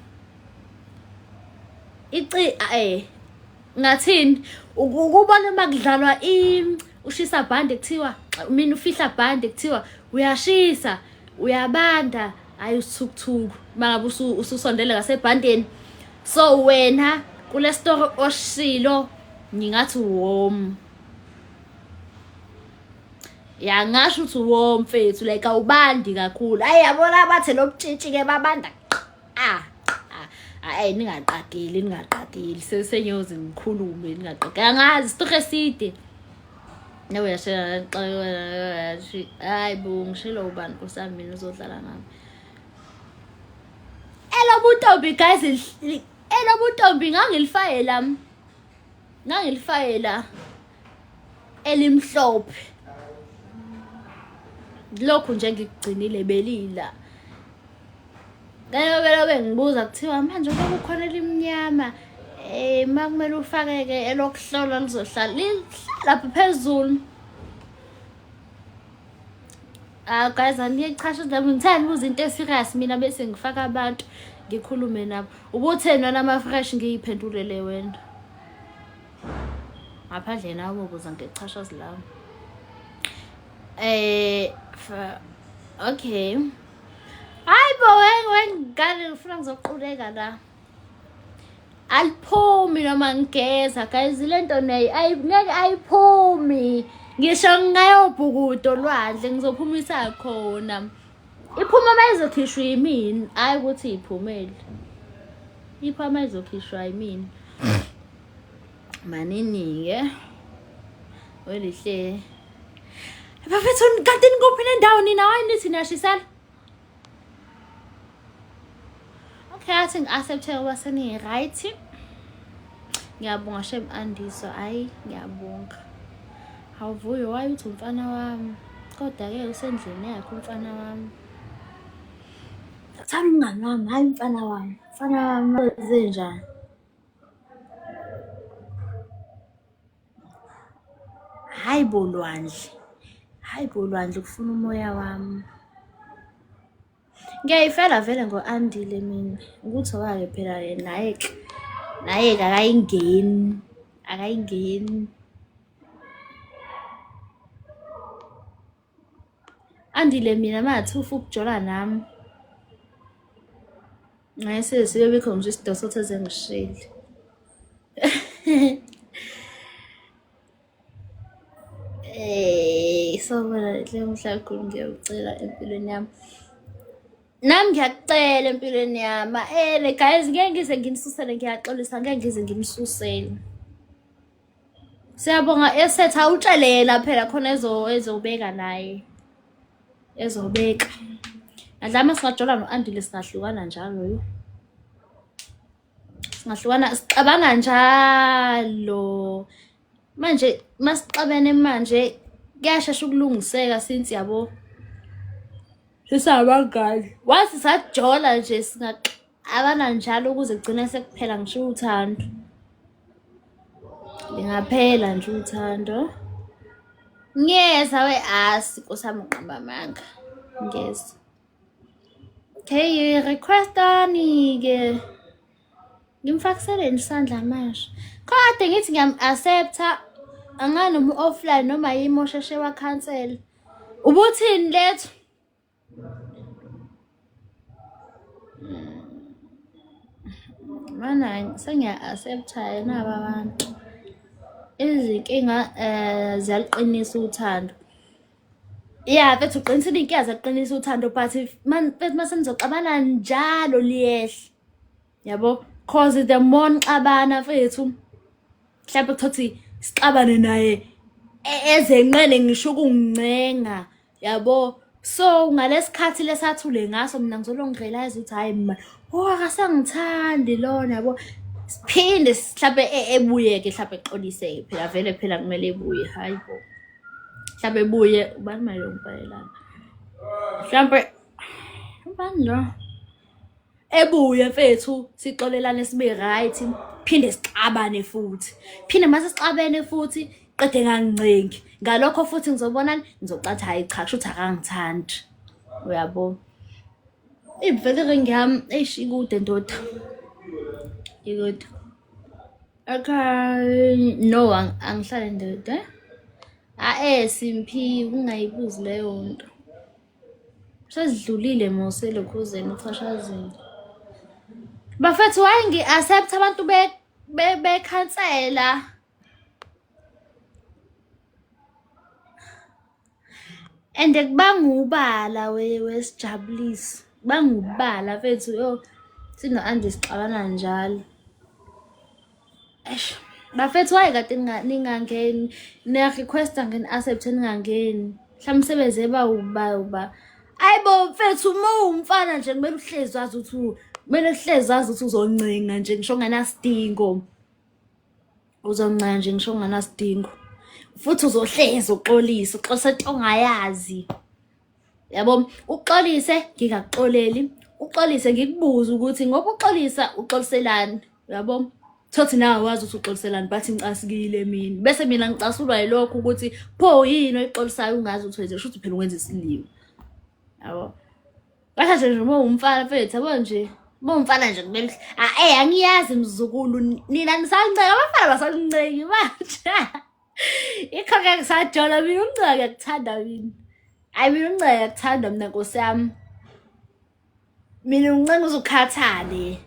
ngathini ukubona makudlalwa ushisa bhande kuthiwa mina ufihla bhande kuthiwa uyashisa uyabanda ayusithukuthuku mangabe ususondele ngasebhandeni so wena kule story oshilo ngingathi warm ya ngasho ukuthi warm mfethu like awubandi kakhulu hayi yabona abathe lobutshitshi ke babanda ningaqageli sesenyoze ngikhulume ningaqageli angazi story side nawe yashela hayi bo ngishilo ubani kusami mina uzodlala ngami elobuntombi guys elobuntombi ngangilifayela elimhlophe lokhu nje ngikugcinile belila ngeke bengibuza kuthiwa manje ngoba kukhona elimnyama makumele ufake-ke elokuhlola lizohlala lapha phezulu guys angiyichasha ngithanda ukuza into eserious mina bese ngifaka abantu ngikhulume nabo ubutheni wena ama-fresh ngiyiphendulele wena ngaphandle nawe ukuza ngichashazi lawo okay hayi bo wengane ngifuna ngizoqhubeka la aliphumi noma ngigeza guys lento ngeke ayiphumi ngisho ngayobhukudo lwandle ngizophumisa khona iphuma mayizokhishwa yimini hayi ukuthi iphumele iphuma mayizokhishwa yimini manini-ke welihle bafethu kanti nikuphi nendawo nina hayi nithi niyashisana okay athi ngi-accepte ngoba seni-right Ngiyabonga Shem Andiswa, hhayi ngiyabonga. Hawuvuyo waye uthi umfana wami, kodwa-ke usendlini yakhe umfana wami. Thanda umngani wami, hhayi umfana wami. Umfana wami wenze njani? Hhayi bo lwandle, hhayi bo lwandle kufuna umoya wami. Ngiyayifela vele ngo-Andile mina, ukuthi owa-ke phela naye akayingeni. Andile mina mathufu ukujola nami. Ngaye sibe bikho nje isidoda sothi eze ngishile. Sobona le mhla kakhulu ngiyawucela empilweni yami. Nami ngiyakucela empilweni yami. Guys, ngeke ngize nginisusele, ngiyaxolisa, ngeke ngize nginisusele. Siyabonga esetha awutshelela phela khona ezobeka naye. Ezobeka. Adlama singajola no-Andile singahlukana njalo yo. Singahlukana sixabana njalo. Manje masixabene manje kuyashesha ukulungiseka since yabo. Sisabangani. Wathi sajola nje singaqabana njalo ukuze kugcine sekuphela ngisho uthando. Lingaphela nje uthando. Ngiyeza we asi kusami uqamba amanga. Ngiyeza. Okay, requestani ke. Ngimfakisele isandla manje. Kade ngithi ngiyam-accepta angani offline noma yimo sheshe wa cancel. Ubuthini lethu? Mana sengiya-accepta yena abantu. Izinkinga ziyaliqinisa uthando. Yeah, bethu uqinisile inkinga ziyaliqinisa uthando, but mase nizoxabana njalo liyehle. Yabo, cause the more nixabana fethu mhlawumbe kuthiwa sixabane naye ezenqene ngisho ukungincenga. Yabo, so ngalesikhathi lesathule ngaso mina ngizolongirealize ukuthi hayi ma akasangithandi lona yabo. Siphinde mhlawumbe ebuye-ke mhlawumbe exolise phela vele phela kumele ebuye, hayi bo. Mhlawumbe ebuye ubani manje ongibhalelana. Mhlawumbe ubani lo? Ebuye mfethu sixolelane sibe right, phinde sixabane futhi. Phinde mase sixabene futhi qede ngangincengi. Ngalokho futhi ngizobona ngizocathi hayi cha kusho ukuthi akangithandi. Uyabo. Ivele ngiyami ekude ndoda. Ikude. Okay, no angihlale ndoda. Simphi ungayibuzi leyo nto. Sezidlulile mose lokhuzeni uxhashazini. Bafethu hayi ngi-accept abantu bekhansela. And kubangubala wesijabulisi. Bangubala fethu yo sino-Andi sixabana njalo. Bafethu hayi kade ningangeni. Niya-requesta ngini-accept ningangeni. Mhlawumbe sebenze uba. Ayibo mfethu uma umfana nje kumele uhlezi wazi ukuthi uzoncenga nje ngisho unganasidingo. Uzoncenga nje ngisho unganasidingo. Futhi uzohleza uxolise into ongayazi. Yabo, uxolise ngingakuxoleli. Uxolise ngikubuza ukuthi ngoba uxoliselani. Yabo, thothi nawe wazi ukuthi uxoliselani bathi ngicasikile mina. Bese mina ngicasulwa yilokho ukuthi pho yini oyixolisayo ungazi ukuthi wenze shuthi phela ukwenza isilimo. Yabo. Basha nje uma umfana mfethu yabo nje. Uma umfana nje kumele angiyazi mzukulu nina nisanceka abafana basanceki manje. Ikho-ke ngisajola mina unceka ngiyakuthanda mina. Hayi mina unceka ngiyakuthanda mina Nkosi yami. Mina uncenga uzukhathale.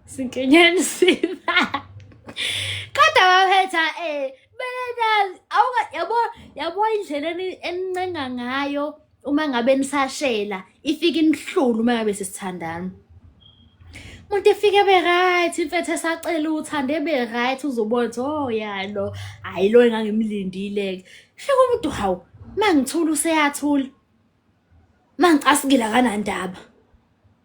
Sinkenyeni siba. Kodwa baphetha belenazi yabo indlela encenga ngayo uma ngabe nisashela ifika inihlulu uma ngabe sisithandana. Umuntu efike ebe right mfethu esacela uthande ebe right uzobona ukuthi yalo hayi lo engangimlindile. Fika umuntu hawu mangithula useyathula. Mangicasikile kanandaba.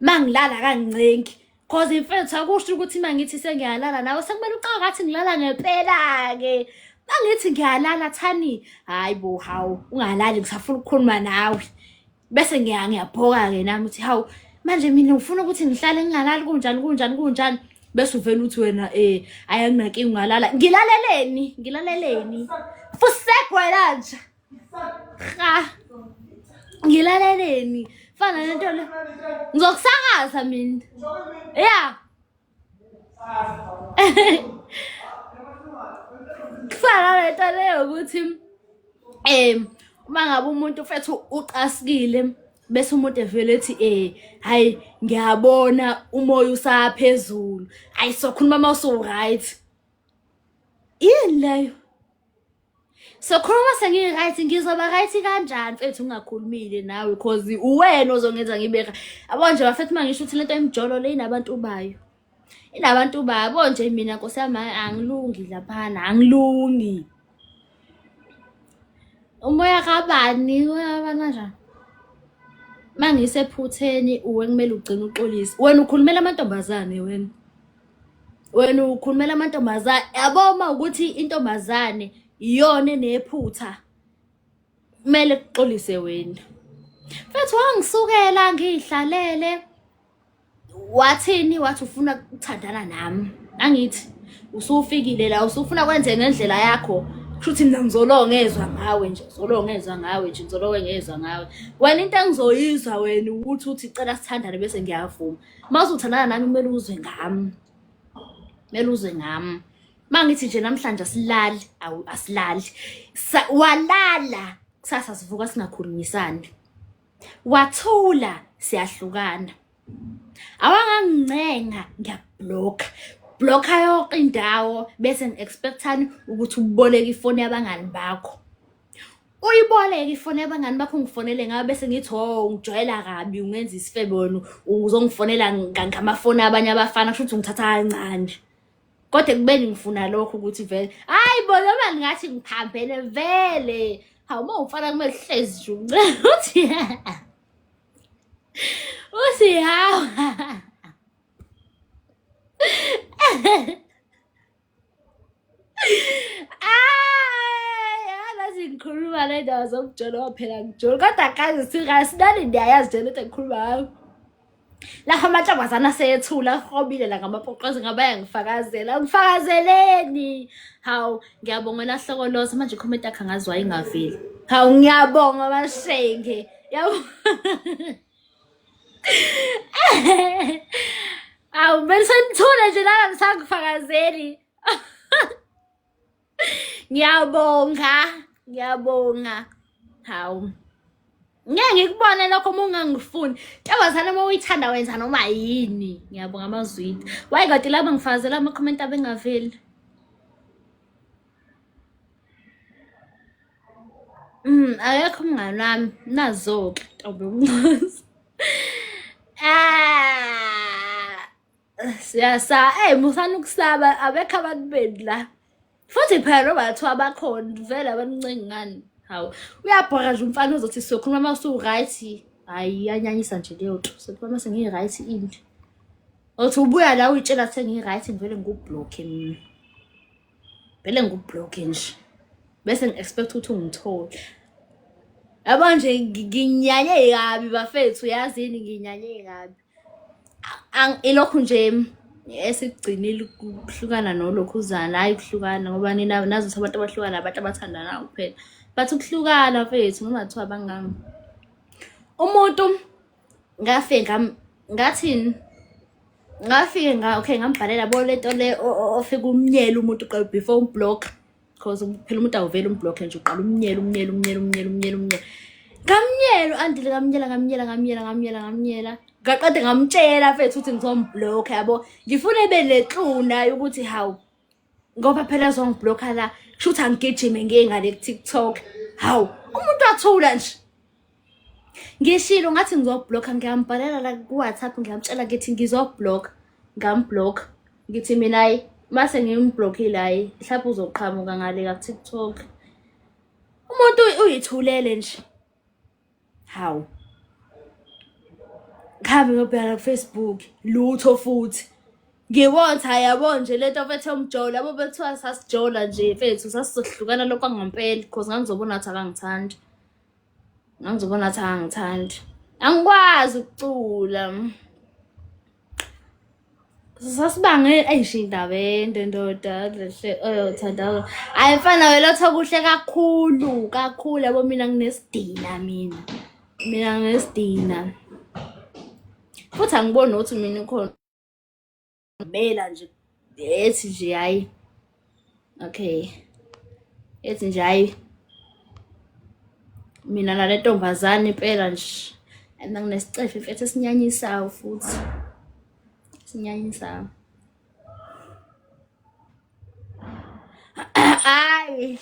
Mangilala kangincengi. Cause mfethu akusho ukuthi mangithi sengiyalala nawe sekumele uqala ngathi ngilala ngempela ke. Mangithi ngiyalala Thani, hayi bo hawu ungalali ngisafuna ukukhuluma nawe. Bese ngiyabhoka ke nami uthi hawu manje mina ngifuna ukuthi ngihlale ngingalali kunjani. Bese uvela uthi wena ayanginaki ungalala. Ngilaleleni. Fusekwe lanje. Ha. Ngilaleleni. Fana lento le. Ngizokusakaza mina. Yeah. Kufana lento leyo ukuthi uma ngabe umuntu mfethu uqasikile bese umuntu evele ethi hayi ngiyabona umoya usaphezulu. Hayi sokhuluma mawusu right. Yini leyo? Sokhuluma sengi right ngizoba right kanjani mfethu ungakhulumile nawe because uwena ozongenza ngibe yabo nje bafethu mangisho ukuthi lento emjolo le inabantu bayo. Inabantu babo nje mina Nkosi yami angilungi laphana angilungi. Umoya kabani kanjani? Mangisephutheni uwe kumele ugcine uxolisa. Wena ukhulumela amantombazane wena. Wena ukhulumela amantombazane. Yabo uma ukuthi intombazane iyona enephutha. Kumele kuxolise wena. Mfethu wangisukela ngihlalele. Wathini wathi ufuna ukuthandana nami. Angithi usufikile la usufuna kwenze ngendlela yakho. Kushuthi mina ngizolongezwa ngawe nje. Ngizolongezwa ngawe. Wena into engizoyizwa wena ukuthi ucela sithandane bese ngiyavuma. Mase uthandana nami kumele uzwe ngami. Mangithi nje namhlanje asilali. Walala kusasa sivuka singakhulumisani. Wathula siyahlukana. Awangangincenga ngiyablock yonke indawo bese ngiexpectani ukuthi uboleke ifoni yabangani bakho. Uyiboleke ifoni yabangani bakho ngifonele ngabe bese ngithi ngijwayela kabi ungenza isifebe wena uzongifonela ngamafoni abanye abafana kusho ukuthi ngithatha kancane. Kodwa kubeni ngifuna lokho ukuthi vele hayi bona noma ngathi ngiphambene vele. Hawu uma ufana kumele hlezi nje uthi hawu yazi ngikhuluma le ndawo zokujolo phela ngijolo kodwa kazi singasinani ndiyayazi nje lento engikhuluma ngayo. La amantombazana seyethula hobile la ngamapoqozi ngabaya ngifakazeleni. Hawu ngiyabonga hloko loso manje comment yakhe angazwa ingaveli. Hawu ngiyabonga mashenge. Yabo. Awu bese ngithule nje la ngisangifakazeli. Ngiyabonga. Hawu. Ngeke ngikubone lokho uma ungangifuni. Ntombazana uma uyithanda wenza noma yini. Ngiyabonga amazwidi. Wayekade laba ngifakazela ama comment abengaveli. Akekho umngani wami nazo ke Ntombi uNqosi. Siyasa musana ukusaba abekho abantu beni la. Futhi phela lo bathu abakhona vele abanincengi ngani. Hawu uyabhora nje umfana uzothi sokhuluma mawusu right. Hayi yanyanyisa nje leyo nto. Sokhuluma sengi right into. Othi ubuya la uyitshela sengi right ngivele ngikublock mina. Vele ngikublock nje. Bese ngiexpect ukuthi ungithole. Yabo nje nginyanye kabi bafethu yazini nginyanye kabi. Ilokhu nje esigcinile ukuhlukana nolokhuzana hayi kuhlukana ngoba nina nazo abantu abahlukana abantu abathandana kuphela. Bathi ukuhlukana mfethu noma kuthiwa bangami. Umuntu ngafike ngathini? Ngafike ngambhalela bo lento le ofika umnyela umuntu qala before umblock. Because phela umuntu awuvela umblock nje uqala umnyela. Ngamnyela andile ngamnyela. Ngaqede ngamtshela mfethu ukuthi ngizomblock yabo. Ngifuna ebelehluna ukuthi hawu ngoba phela zongiblocka la kushuthi angigijime ngengale ku TikTok. Hawu umuntu wathula nje. Ngishilo ngathi ngizobhlocka ngiyambhalela la ku WhatsApp ngiyamtshela ngithi ngizoblock. Ngamblock. Ngithi mina hayi mase ngimblockile hayi mhlawumbe uzoqhamuka ngale ka TikTok. Umuntu uyithulele nje. Hawu Khambe ngiyobheka ku-Facebook lutho futhi. Ngiwonthi hhayi yabo nje lento bethe umjola yabo bethiwa sasijola nje mfethu sasizohlukana lokhu kwangempela cause ngangizobona ngathi akangithandi. Ngangizobona ngathi akangithandi. Angikwazi ukucula. Sasibange eyisho indaba ende ndoda oyothandana. Ayifana welotha kuhle kakhulu yabo mina nginesidina mina. Mina nginesidina. Futhi angiboni ukuthi mina ikhona mela nje ethi nje hayi. Okay. Ethi nje hayi. Mina nale ntombazane impela nje. And nginesicefe mfethu esinyanyisayo futhi. Sinyanyisayo. Ay.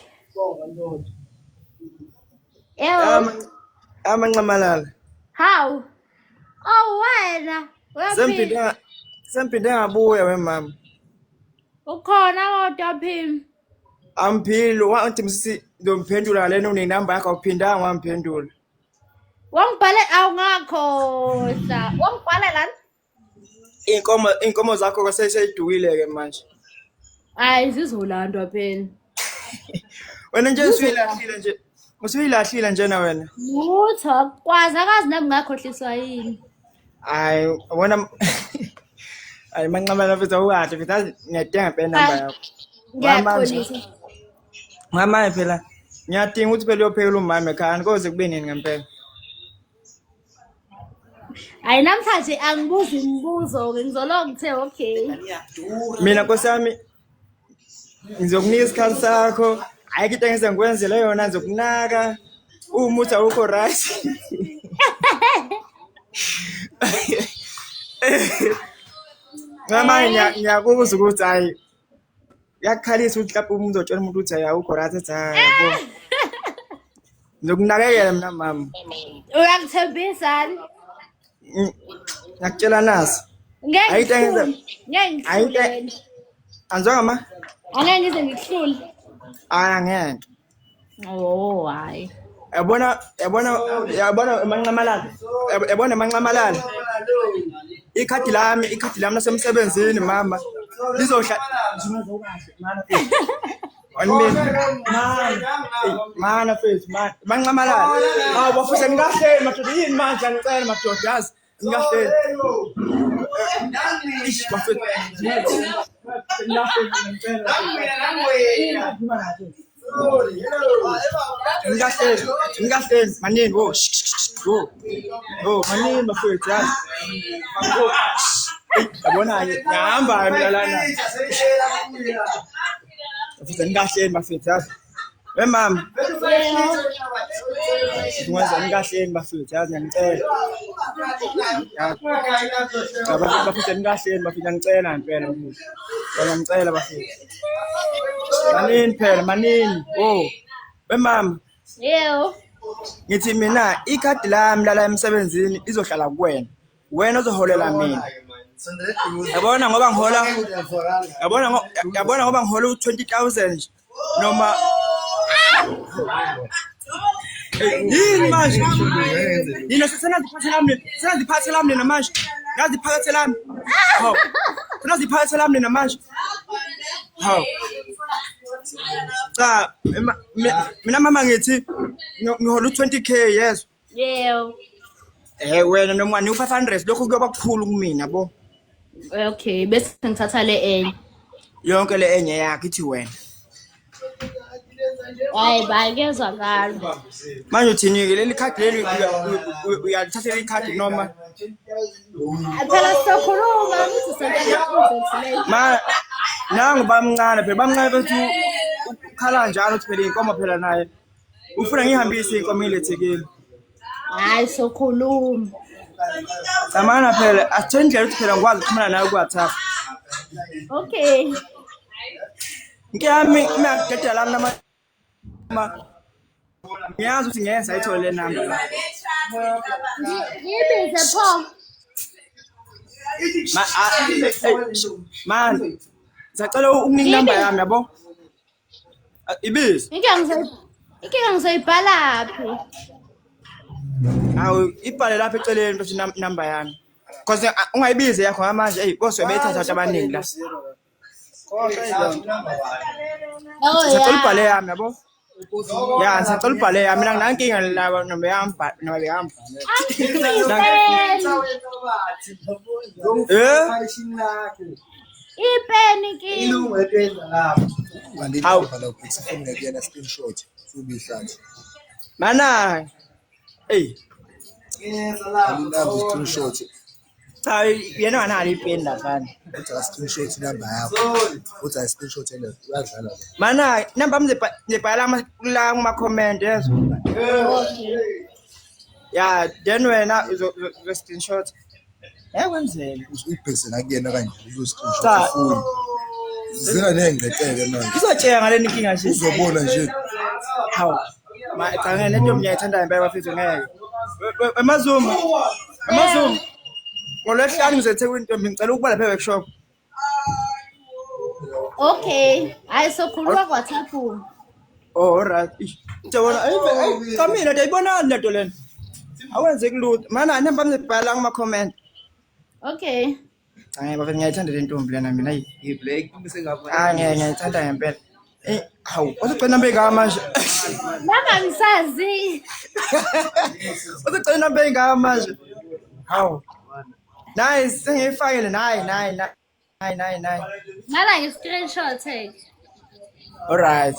Ewo. Amancamalala. How? Oh wena. Sempinde ngabuya wemama. Ukhona kodwa phim. Amphilo wathi msisi ndomphendula lena unenamba yakho uphindanga wamphendula. Wangibhale awungakhohlwa. Wangibhale lana? Inkomo zakho kwaseyidukile ke manje. Hayi zizolandwa phela. Wena nje usuyilahlile nje. Usuyilahlile njena wena. Lutho kwazi akazi nami ngakhohliswa yini. Hayi wena Hayi manqamala mfethu awukahle mfethu ngiyadenga phela namba yakho. Ngiyakholisa. Mama phela ngiyadinga ukuthi phela uyophekela umama ekhaya koze kube nini ngempela. Hayi namhlanje angibuzi imibuzo ke ngizoloku ngithe okay. Mina nkosami ngizokunika isikhathi sakho. Hayi into engise ngikwenzele yona ngizokunaka. Umuthi awukho right. Mama ngiyakubuza ukuthi hayi yakhalisa ukuthi lapho umuntu otshela umuntu ukuthi hayi awukho right ethi yabo. Ngizokunakekela mina mama. Uyangithembisa ni? Ngakutshela nasi. Ngeke Anzonga ma? angeke ngize ngikuhlule. Angeke. Oh hayi. Yabona emancamalala. Yabona emancamalala. Ikhadi lami lasemsebenzini mama. Lizohla mana face man. Mancamalala. Hawu bafuse ngingahleli madoda yini manje ngicela madoda yazi. Ngingahleli. Ish bafuse. Ngingahleli manini wo wo manini bafethu yazi yabona ngihamba mina lana bafethu ngingahleli bafethu yazi mama ngikwenza ngingahleli bafethu yazi ngiyacela bafethu ngingahleli bafethu ngicela impela ngiyacela bafethu manini phela manini wo mama Yebo. Ngithi mina ikhadi lami la emsebenzini izohlala kuwena. Wena ozoholela mina. Yabona ngoba ngihola ngoba ngihola u20,000 noma yini manje? Yini senaziphathe lami namanje. Ngaziphathe lami. Hawu. Senaziphathe lami namanje. Hawu. Cha mina mama ngithi ngihola u20k yes. Yebo. Wena noma ni 500 lokho kuyoba kukhulu kumina bo. Okay bese ngithatha le enye. Yonke le enye yakhe ithi wena. Hayi bakezwakala. Manje uthini ke leli khadi leli uyalithatha leli khadi noma Phela sokhuluma ngithi senza ma nangu bamncane phela bamncane bethu ukhala njalo uthi phela inkomo phela naye ufuna ngihambise inkomo ilethekhile. Hayi sokhuluma. Samana phela asithendlela ukuthi phela ngikwazi ukuxhumana nawe ku WhatsApp. Okay. Ngiyami ngiyadedela lami nama ngiyazi ukuthi ngeke sayithole le number la. Yibize pho. Man sacela ukunike number yami yabo. Ibizi. Inkinga ngizoyibhala phi? Awu ibhale lapha eceleni bese number yami. Cause ungayibize yakho ngamanje hey boss webethatha abaningi la. Oh Sicela ubhale yeah. yami yabo. Ya sicela ubhale yami mina nginankinga la noma yamba. Ipeni ki. Hawu Sifuna kuyena screenshot subihlathi. mana hey Alinabo screenshot. cha yena anali ipeni la kana. Uthi screenshot number yakho. Uthi screenshot ele uyadlala lo. Mana namba mzibhala la kuma comment yezo. Okay. Ya then wena uzo screenshot. Kwenzele. Uyibhese la kuyena kanje uzo screenshot Cha. ifoni. Zina nengqeqeke manje. Izotshela ngale inkinga nje. Uzobona nje. Hawu. Cha ngene nto ngiyayithanda impela bafethu ngeke. Emazuma. Ngolwesihlanu ngizeThekwini Ntombi ngicela ukuba lapha workshop. Okay. Ayisokhuluma kwaThaphu. Oh alright. Ngiyabona cha mina ndiyibona lento lena. Awenze kulutho. Mana namba mzibhala kuma comment. Okay. Hayi bafethu ngiyayithanda le ntombi lena mina Black bese ngapha. ngiyayithanda ngempela. Hawu, uzocela namba engaka manje? Nami ngisazi. Uzocela namba engaka manje? Hawu. Nice, sengiyifakile nayi. Ngala ngi-screenshot take. Alright.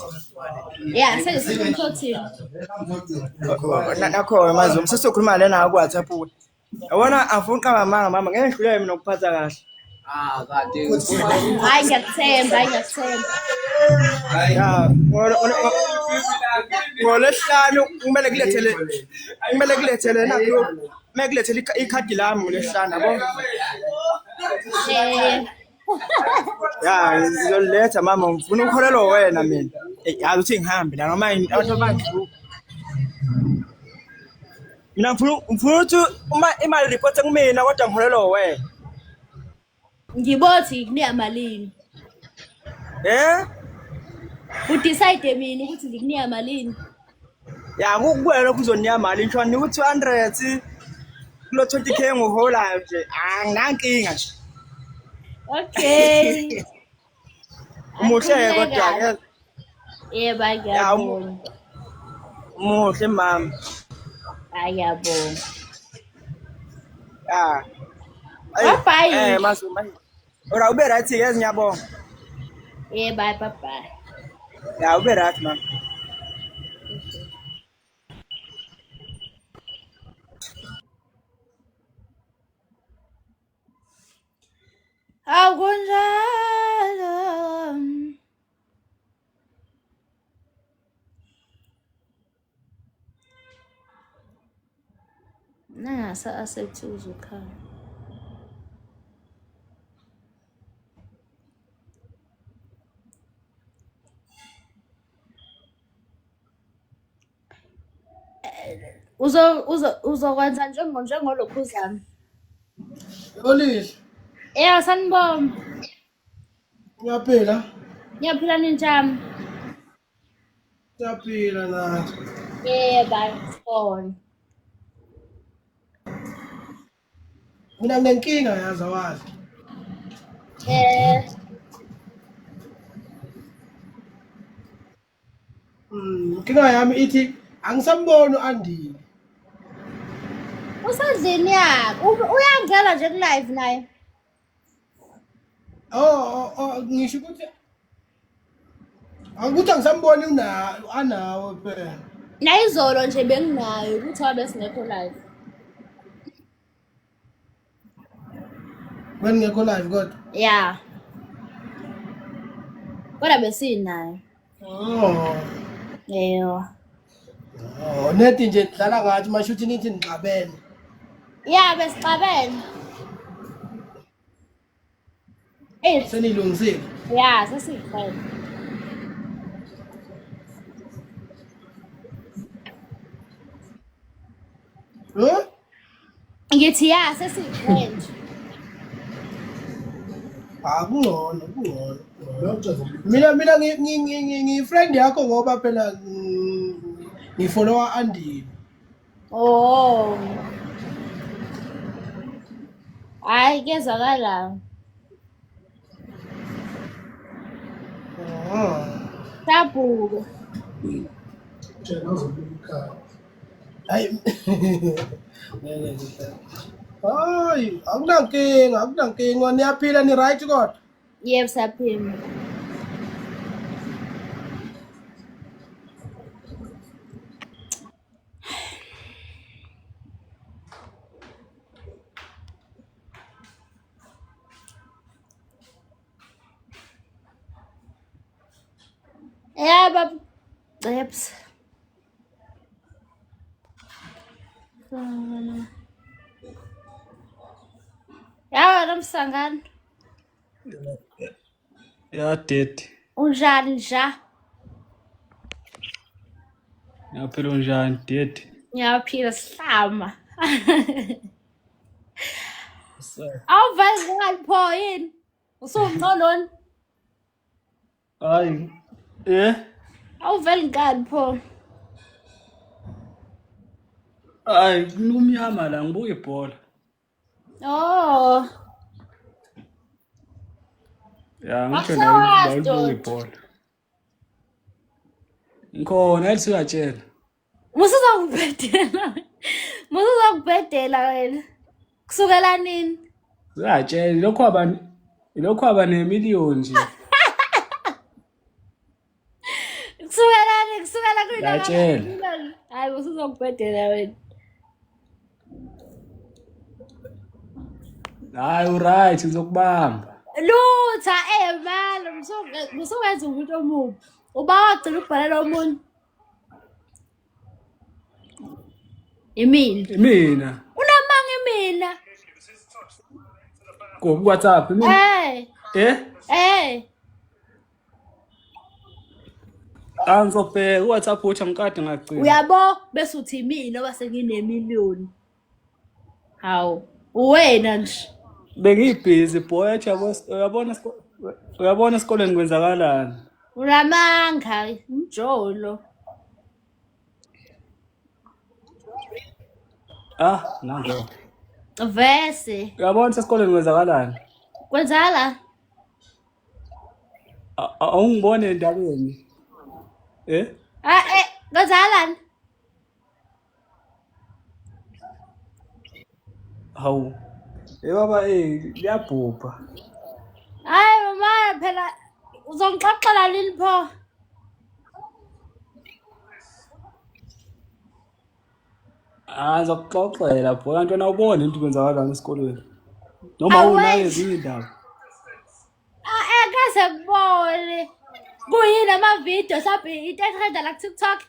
Yeah, sengi-screenshotile. Nakho Mazuma sesizokhuluma lena ku WhatsApp. Yabona afuna uqamba manga mama ngeke ngihluleke mina ukuphatha kahle. Kade. Hayi ngiyakuthemba. Ya, ngolesihlanu kumele kulethele nakho. Kumele kulethele ikhadi lami ngolesihlanu yabo. Ya, ngizoletha mama ngifuna ukholelwa wena mina. Yazi uthi ngihambe la noma abantu abangihluka. Mina ngifuna ukuthi uma imali report kumina kodwa ngikholelwa wena. Ngibothi kunika malini. Udecide mina ukuthi ngikunika malini. Ya kukuwena kuzonika imali ngisho nika 200 kulo 20k ngohola nje. Nginankinga nje. Okay. Umuhle kodwa ke. Yebo ngiyabonga. Muhle mama. Ngiyabonga. Ya. Bye. Mazuma. Ora ube right yes ngiyabonga. Bye. Ya ube right mama. Akunjalo. Nasa asethi uzukhala. Uzokwenza njengolokhu zami. Olihle, Sanibona. ngiyaphila. Ngiyaphila ninjani? Ngiyaphila nathi. Bayabona. Mina nginenkinga yazi awazi. Inkinga yami ithi angisamboni uAndile. Usandlini yakho. Uyangena nje ku-live naye. Ngisho ukuthi akuthi angisamboni anawe phela. Nayizolo nje benginayo ukuthi wabe singekho live. Wena ngekho live kodwa. Yeah. Kodwa besinayo. Yebo. Nethi nje dlala ngathi mashuthi nithi nixabene. Yeah, besixabene. Senilungisile. Yeah, sesiqede. Ngithi yeah, sesiqede. Kungcono. Mina ngi-friend yakho ngoba phela ngifollowa Andile. Oh. Hayi kezwakala. Tabuke. Hayi. Hayi, akunankinga, niyaphila ni right kodwa. Yebo saphima. Baba. Ceps. Yawa nomsangano. Ya date. Unjani nja? Yaphela unjani date? Ngiyaphila sihlama. Awuvali ngalipho yini? Usungcoloni? Hayi. Awuvali ngalipho. Hayi, kumnyama la ngibuka ibhola. Oh. Ya ngisho Akusawazi, la Dot. ngibuka ibhola. Ngikhona elisiyatshela. Musuzakubhedela. Musuzakubhedela wena. Kusukela nini? Uyatshela lokho aba nemillion nje. Kusukela nini? Kusukela kwini? Yatshela. Hayi musuzakubhedela wena. Hayi uright ngizokubamba. Lutha mala musuwenza umuntu omubi. Uba wagcina ukubhalela omunye. Imina. Mina. Unamanga imina. Go WhatsApp mina. Angizobheka WhatsApp uthi angikade ngagcina. Uyabo bese uthi imina base nginemillion. Hawu, uwena nje. Bengibhizi boy athi uyabona esikoleni kwenzakalani? Unamanga umjolo. Nango. Vese. Uyabona esikoleni kwenzakalani? Kwenzala? Awungibone endabeni. Kwenzalani? Hawu. Baba liyabhubha. Hayi mama phela uzongixoxela lini pho? Ngizokuxoxela boy antwana ubone into kwenzakalani esikoleni. Noma unayo ezinye indaba. Akaze kubone. Kuyini ama-video mhlawumbe into etrenda la ku-TikTok?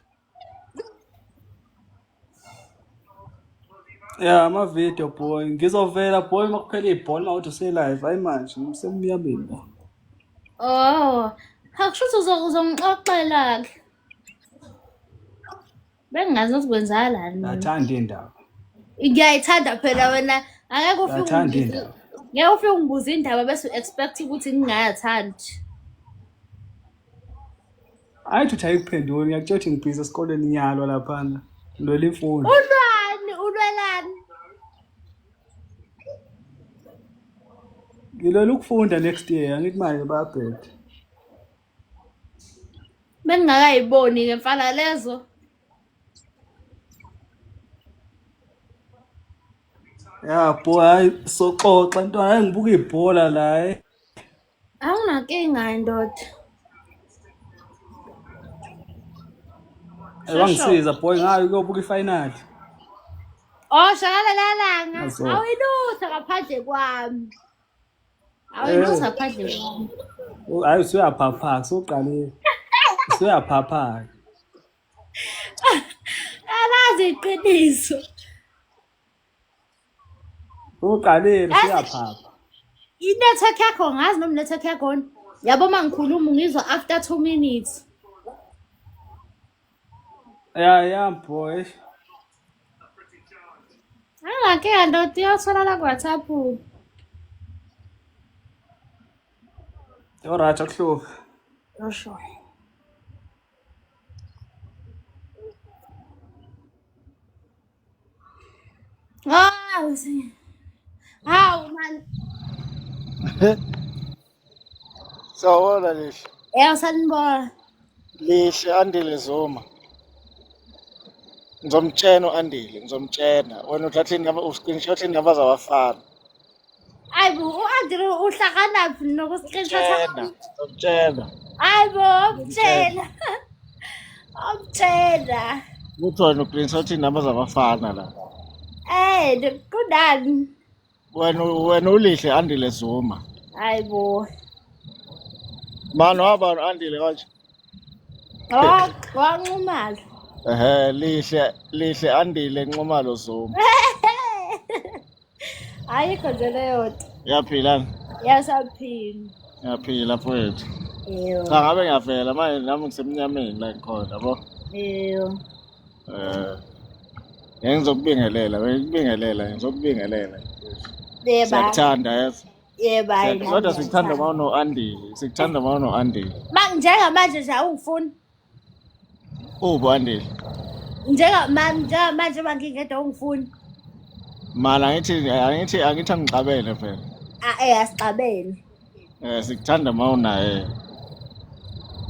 Ya ama-video boy ngizovela boy makuphela ibhola mawuthi uselive hayi manje ngisemnyameni la. Akusho ukuthi uzongixoxela-ke. Bengingazi ukuthi kwenzakalani. Ngathanda indaba. Ngiyayithanda phela wena angeke ufike Ngathanda indaba. ngeke ufike ungibuza indaba bese u-expect ukuthi ngingayathandi. Hayi uthi ayikuphenduli ngiyakutshela ukuthi ngibhizi esikoleni nyalo laphana. Ngilwela imfundo. Ulwani? Ulwelani? Ngilwela ukufunda next year angithi manje bayabheda. Bengingakayiboni-ke mfana lezo. Ya boy hayi soxoxa ntwana hayi ngibuka ibhola la Awunankinga ndoda. Wangisiza boy ngayo kuyobuka ifinal. Shakala lalanga. Awuyilutho ngaphandle kwami. Awuyilutho ngaphandle kwami. Hayi usuyaphapha soqalile. Usuyaphapha. Alazi iqiniso. Uqalile usuyaphapha. I-network yakho ngazi noma network yakho. Yabo mangikhuluma ngizwa after 2 minutes. Ya boy. Anginankinga ndoda uyawuthola la ku-WhatsApp. Alright akuhluphi. Yosho. Hawu man. Sawona lihle. Sanibona. Lihle Andile Zuma. Ngizomtshena uAndile, ngizomtshena. Wena uthathe u-screenshot indaba zabafana. Hayi bo, u-Andile uhlakanaphi noku-screenshot? Ngizomtshena. Hayi bo, umtshela. Umtshela. Kuthi wena u-screenshot indaba zabafana la. Kunani? Wena ulihle Andile Zuma. Hayi bo. Mani waba no-Andile kanje? Wanxumalo. Lihle Andile Nxumalo Zuma. Ayikho nje leyo nto. Yaphilana? Yasaphila. Yaphila mfowethu. Yebo. Cha ngabe ngiyavela manje nami ngisemnyameni la ngikhona yabo. Yebo. Ngizokubingelela, ngizokubingelela. Yeba. Siyakuthanda yazi. Yebo hayi. Kodwa sikuthanda mawuno-Andile, sikuthanda mawuno-Andile. Njengamanje nje awungifuni. Ubo Andile. Njengamanje mangingedwa ungifuni. Mala angithi angixabene phela. Asixabene. Sikuthanda mawunaye.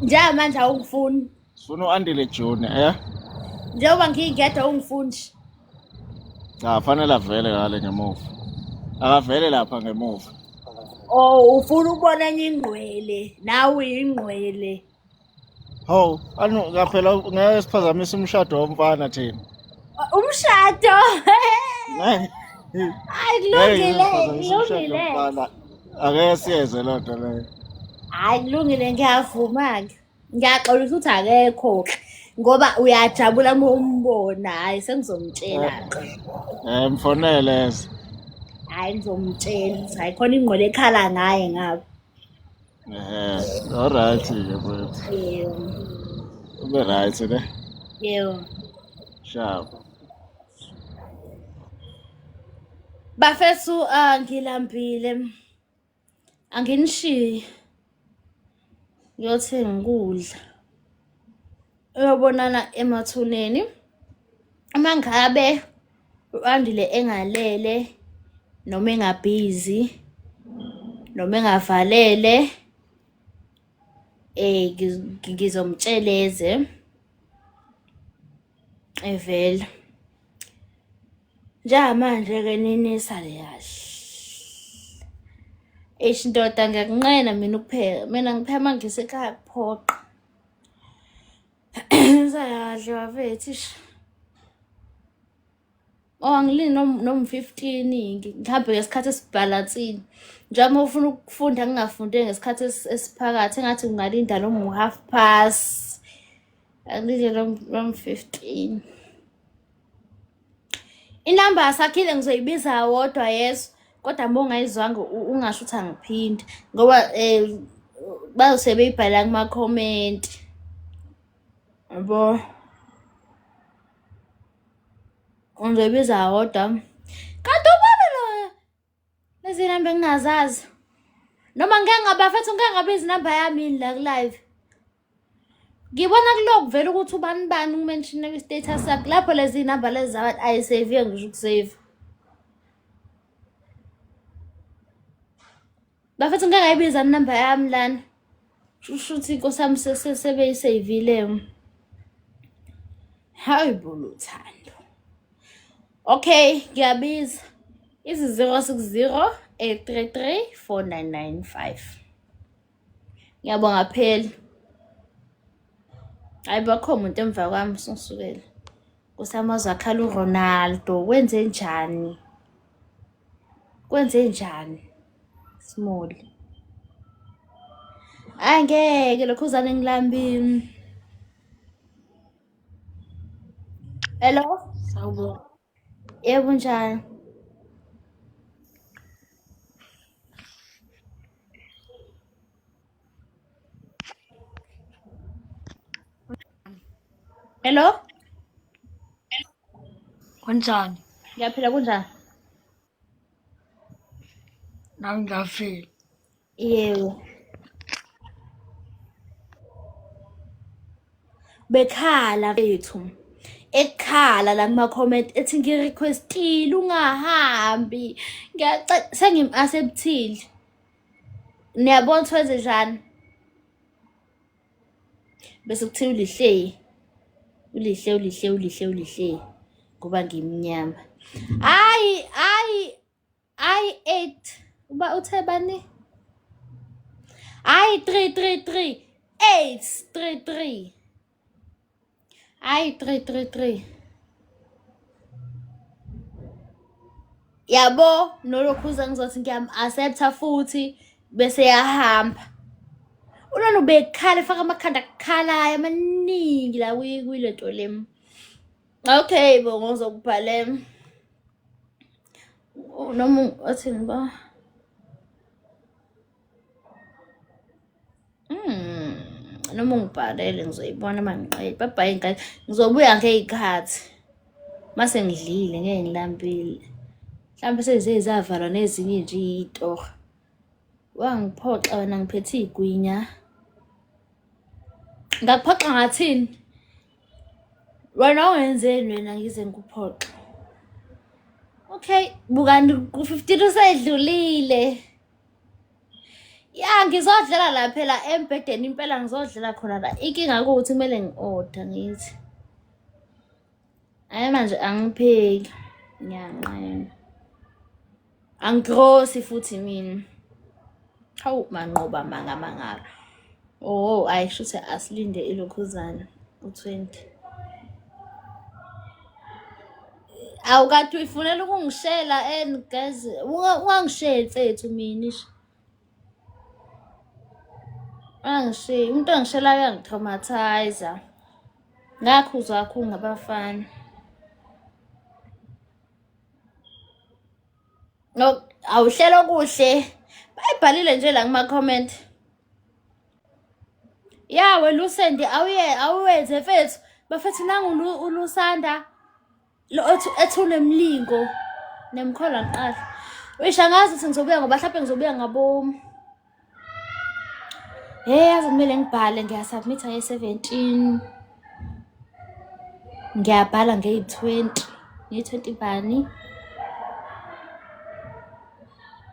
Njengamanje awungifuni. Sifuna u-Andile Junior, Njengoba ngingedwa ungifuni. Cha fanele avele ngale ngemuva. Akavele lapha ngemuva. Oh, ufuna ukubona enye ingqwele, nawe uyingqwele. Hawu, ngaphela ngeke siphazamise umshado womfana thina. Umshado. Kulungile. Ake siyeze loo nto leyo. Hayi kulungile ngiyavuma-ke. Ngiyaxolisa ukuthi akekho ngoba uyajabula uma umbona. Hayi sengizomtshela-ke. Mfonele eze. Hayi ngizomtshela ukuthi hayi khona ingqola ekhala ngaye ngabo. Alright-ke mfowethu. Yebo. Ube right ne? Yebo. Sharp. Bafethu ngilambile. Anginishiye. Ngiyothenga ukudla. Uyobonana emathuneni. Uma ngabe u-Andile engalele noma engabhizi noma engavalele ngizomtsheleze evela njengamanje-ke ninisa leyahle ndoda ngiyakunqena mina ukupheka ngipheka uma ngisekhaya kuphoqa sayahle wafethu angilini noma 15 ngihambe ngesikhathi esibhalansini njengoba ufuna ukufunda ngingafundi ngesikhathi esiphakathi engathi ungalinda noma half past angilinde noma 15 inamba asakhile ngizoyibiza wodwa yeso kodwa uma ungayizwanga ungasho ukuthi angiphinde ngoba bazose beyibhala kuma comment yabo ngizoyibiza wodwa kanti ubona lo lezi namba engingazazi noma ngeke ngabafethu ngeke ngabiza inamba yami la live ngibona kuloko vele ukuthi ubani umention ku-status yakhe lapho lezi namba lezi zabantu ayisave ngisho ukusave bafethu ngeke ngayibiza inamba yami lana shusho ukuthi inkosi yami sebeyisavile hayi buluthando okay ngiyabiza izi 060 833 4995 ngiyabonga phela hayi bakho umuntu emva kwami singisukela kusamazwe akhala uRonaldo kwenze njani small angeke lokho uzane ngilambini hello Sawubona. yebo njani hello Kunjani? ngiyaphila kunjani Nami ngiyafika. yebo bekhala bethu ekhala la kuma-comment ethi ngi-request-ile ungahambi. Sengim-accept-ile. Niyabona ukuthi wenze njani? Bese kuthiwa ulihle. Ngoba ngimnyama. Hayi 8. Uba uthe bani? Hayi 333. 833. Hayi 333. Yabo nolokhuza ngizothi ngiyam-accepta futhi bese yahamba. Ulona ubekhala efaka amakhanda akukhalayo amaningi la kuyilento lem. Okay bo ngizokubhala noma athini ba? Noma ngibhalele ngizoyibona mangiqede. Bye bye guys. Ngizobuya ngezikhathi. Mase ngidlile ngeke ngilambile. Mhlawumbe sezizavalwa nezinye nje izitori. Wangiphoxa wena ngiphethe igwinya. Ngakuphoxa ngathini? Wena ungenzeni wena ngize ngikuphoxe. Okay, bukani ku-15 usedlulile. Ya ngizodlela la phela embhedeni impela ngizodlela khona la. Inkinga ukuthi kumele ngi-order ngithi. Hayi manje angipheki. Ngiyanqena. Angigrosi futhi mina. Hawu manqoba mangala. Oh, ayishuthi asilinde ilokhuzana u20. Awukade uyifunela ukungishela guys. Ungangisheli mfethu mina ish. Angishiye umuntu angishelayo uyangitraumatize. Ngakhuzwa kakhulu ngabafana. No, awuhlela okuhle. Bayibhalile nje la kuma-comment. Ya wena usendi awuyenze mfethu. Bafethu nangu ulusanda lo ethule emlingo nemkhola nqala. Wisha ngazi ukuthi ngizobuya ngoba mhlawumbe ngizobuya ngabo. Yazi kumele ngibhale ngiyasubmit nge-17. Ngiyabhala nge-20. Nge-20 bani?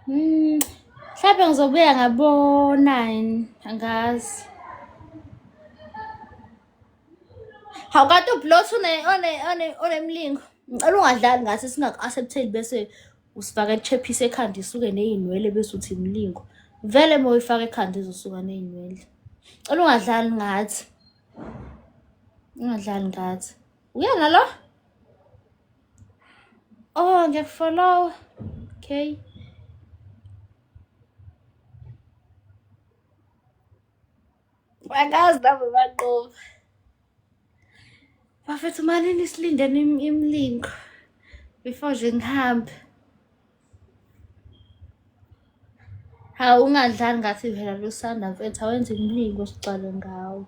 Mhlawumbe ngizobuya ngabo 9 angazi. Hawukade ublot onemlingo. Ngicela ungadlali ngathi singaku-accepteli bese usifaka ichephisi ekhanda isuke nezinwele bese uthi imlingo. Vele moyifaka ekhanda izosuka nezinwele. Ngicela ungadlali ngathi. Ungadlali ngathi. Uyena lo? Oh, ngiyakufollow. Okay. Bakazi nabo baqoba. Bafethu malini silindene imlingo before nje ngihambe. Hawu ungadlali ngathi phela lusanda mfethu awenze imlingo sicale ngawo.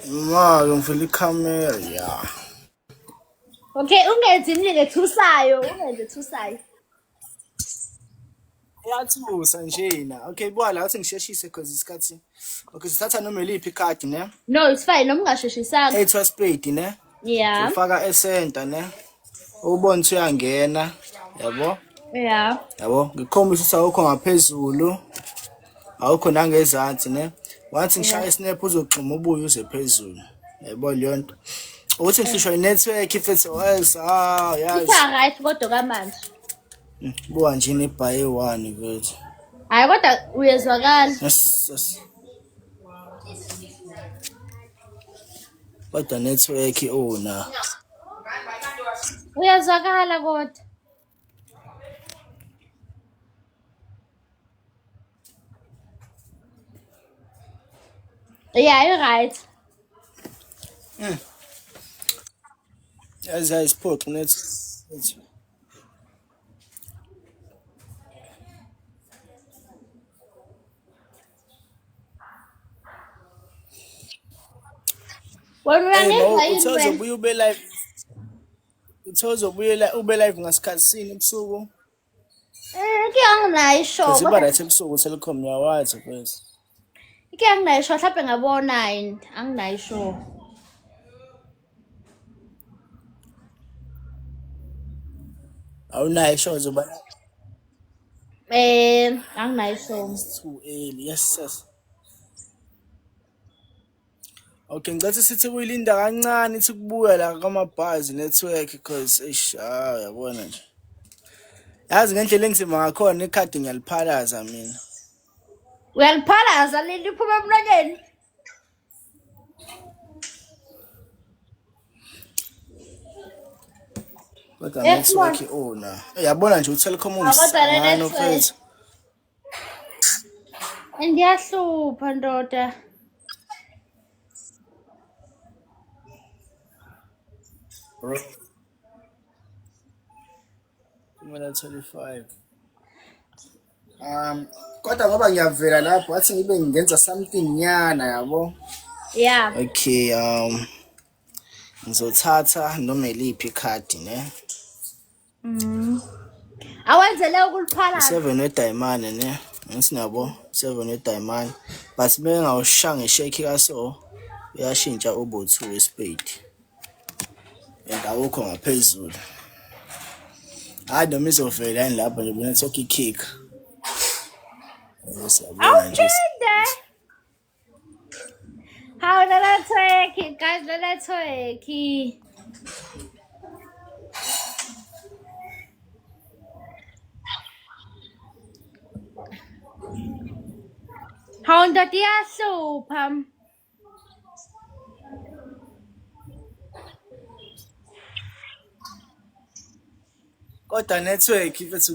Mama ngifuna ikhamera ya. Okay, ungenzi imlingo ethusayo, ethusayo. Uyathusa njena. Okay, buka la uthi ngisheshise cause isikhathi. Okay, sithatha noma eliphi card ne? No, it's fine. Noma ungasheshisanga. 8 wa spade ne? Yeah. Ufaka e-center ne? Ubona ukuthi uyangena, yabo? Yeah. Yabo, ngikhombisa awukho ngaphezulu. Awukho nangezansi ne? Wathi ngishaya snap uzogxuma ubuye uze phezulu. Yabo leyo nto. Uthi ngisho i-network ifethu yazi. Isa right kodwa kamanje. Buka nje nebhaye 1 mfethu. Hayi kodwa uyezwakala. Yes. Kodwa network ona. Uyezwakala kodwa. Yeah, you're right. As I spoke, net. When we Uthoza ubuye ube live. Uthoza ube live ngasikhathi sini ebusuku? Ngiyanginayo ishow. Siba right ebusuku Telecom yawazi mfethu. Ike anginayo mhlawumbe ngabo-9 anginayo sure. Awunayo isho zoba Anginayo sure. too early. Yes, yes. Okay, ngicela sithi kuyilinda kancane ithi kubuya la kwamabhazi network because yabona nje. Yazi ngendlela engizima ngakhona ikhadi ngiyaliphalaza mina. Uyaliphalaza liphuma emlonyeni. Kodwa network ona. Uyabona nje uTelkom ungisangano mfethu. Ndiyahlupha ndoda. Kumele 25. Kodwa ngoba ngiyavela lapho wathi ngibe ngenza something nyana yabo. Yeah. Okay, ngizothatha noma iliphi ikhadi ne. Awenzele ukuliphalaza. 7 wedayimane ne. Ngisinabo 7 wedayimane. But bengawushanga ishake kaso uyashintsha ube 2 wespade. Endawukho ngaphezulu. Hayi noma izovela yini lapho nje network ikick. Siyabona nje. Hawu network, guys, network. Hawu ndoda iyahlupha. Kodwa network ifethu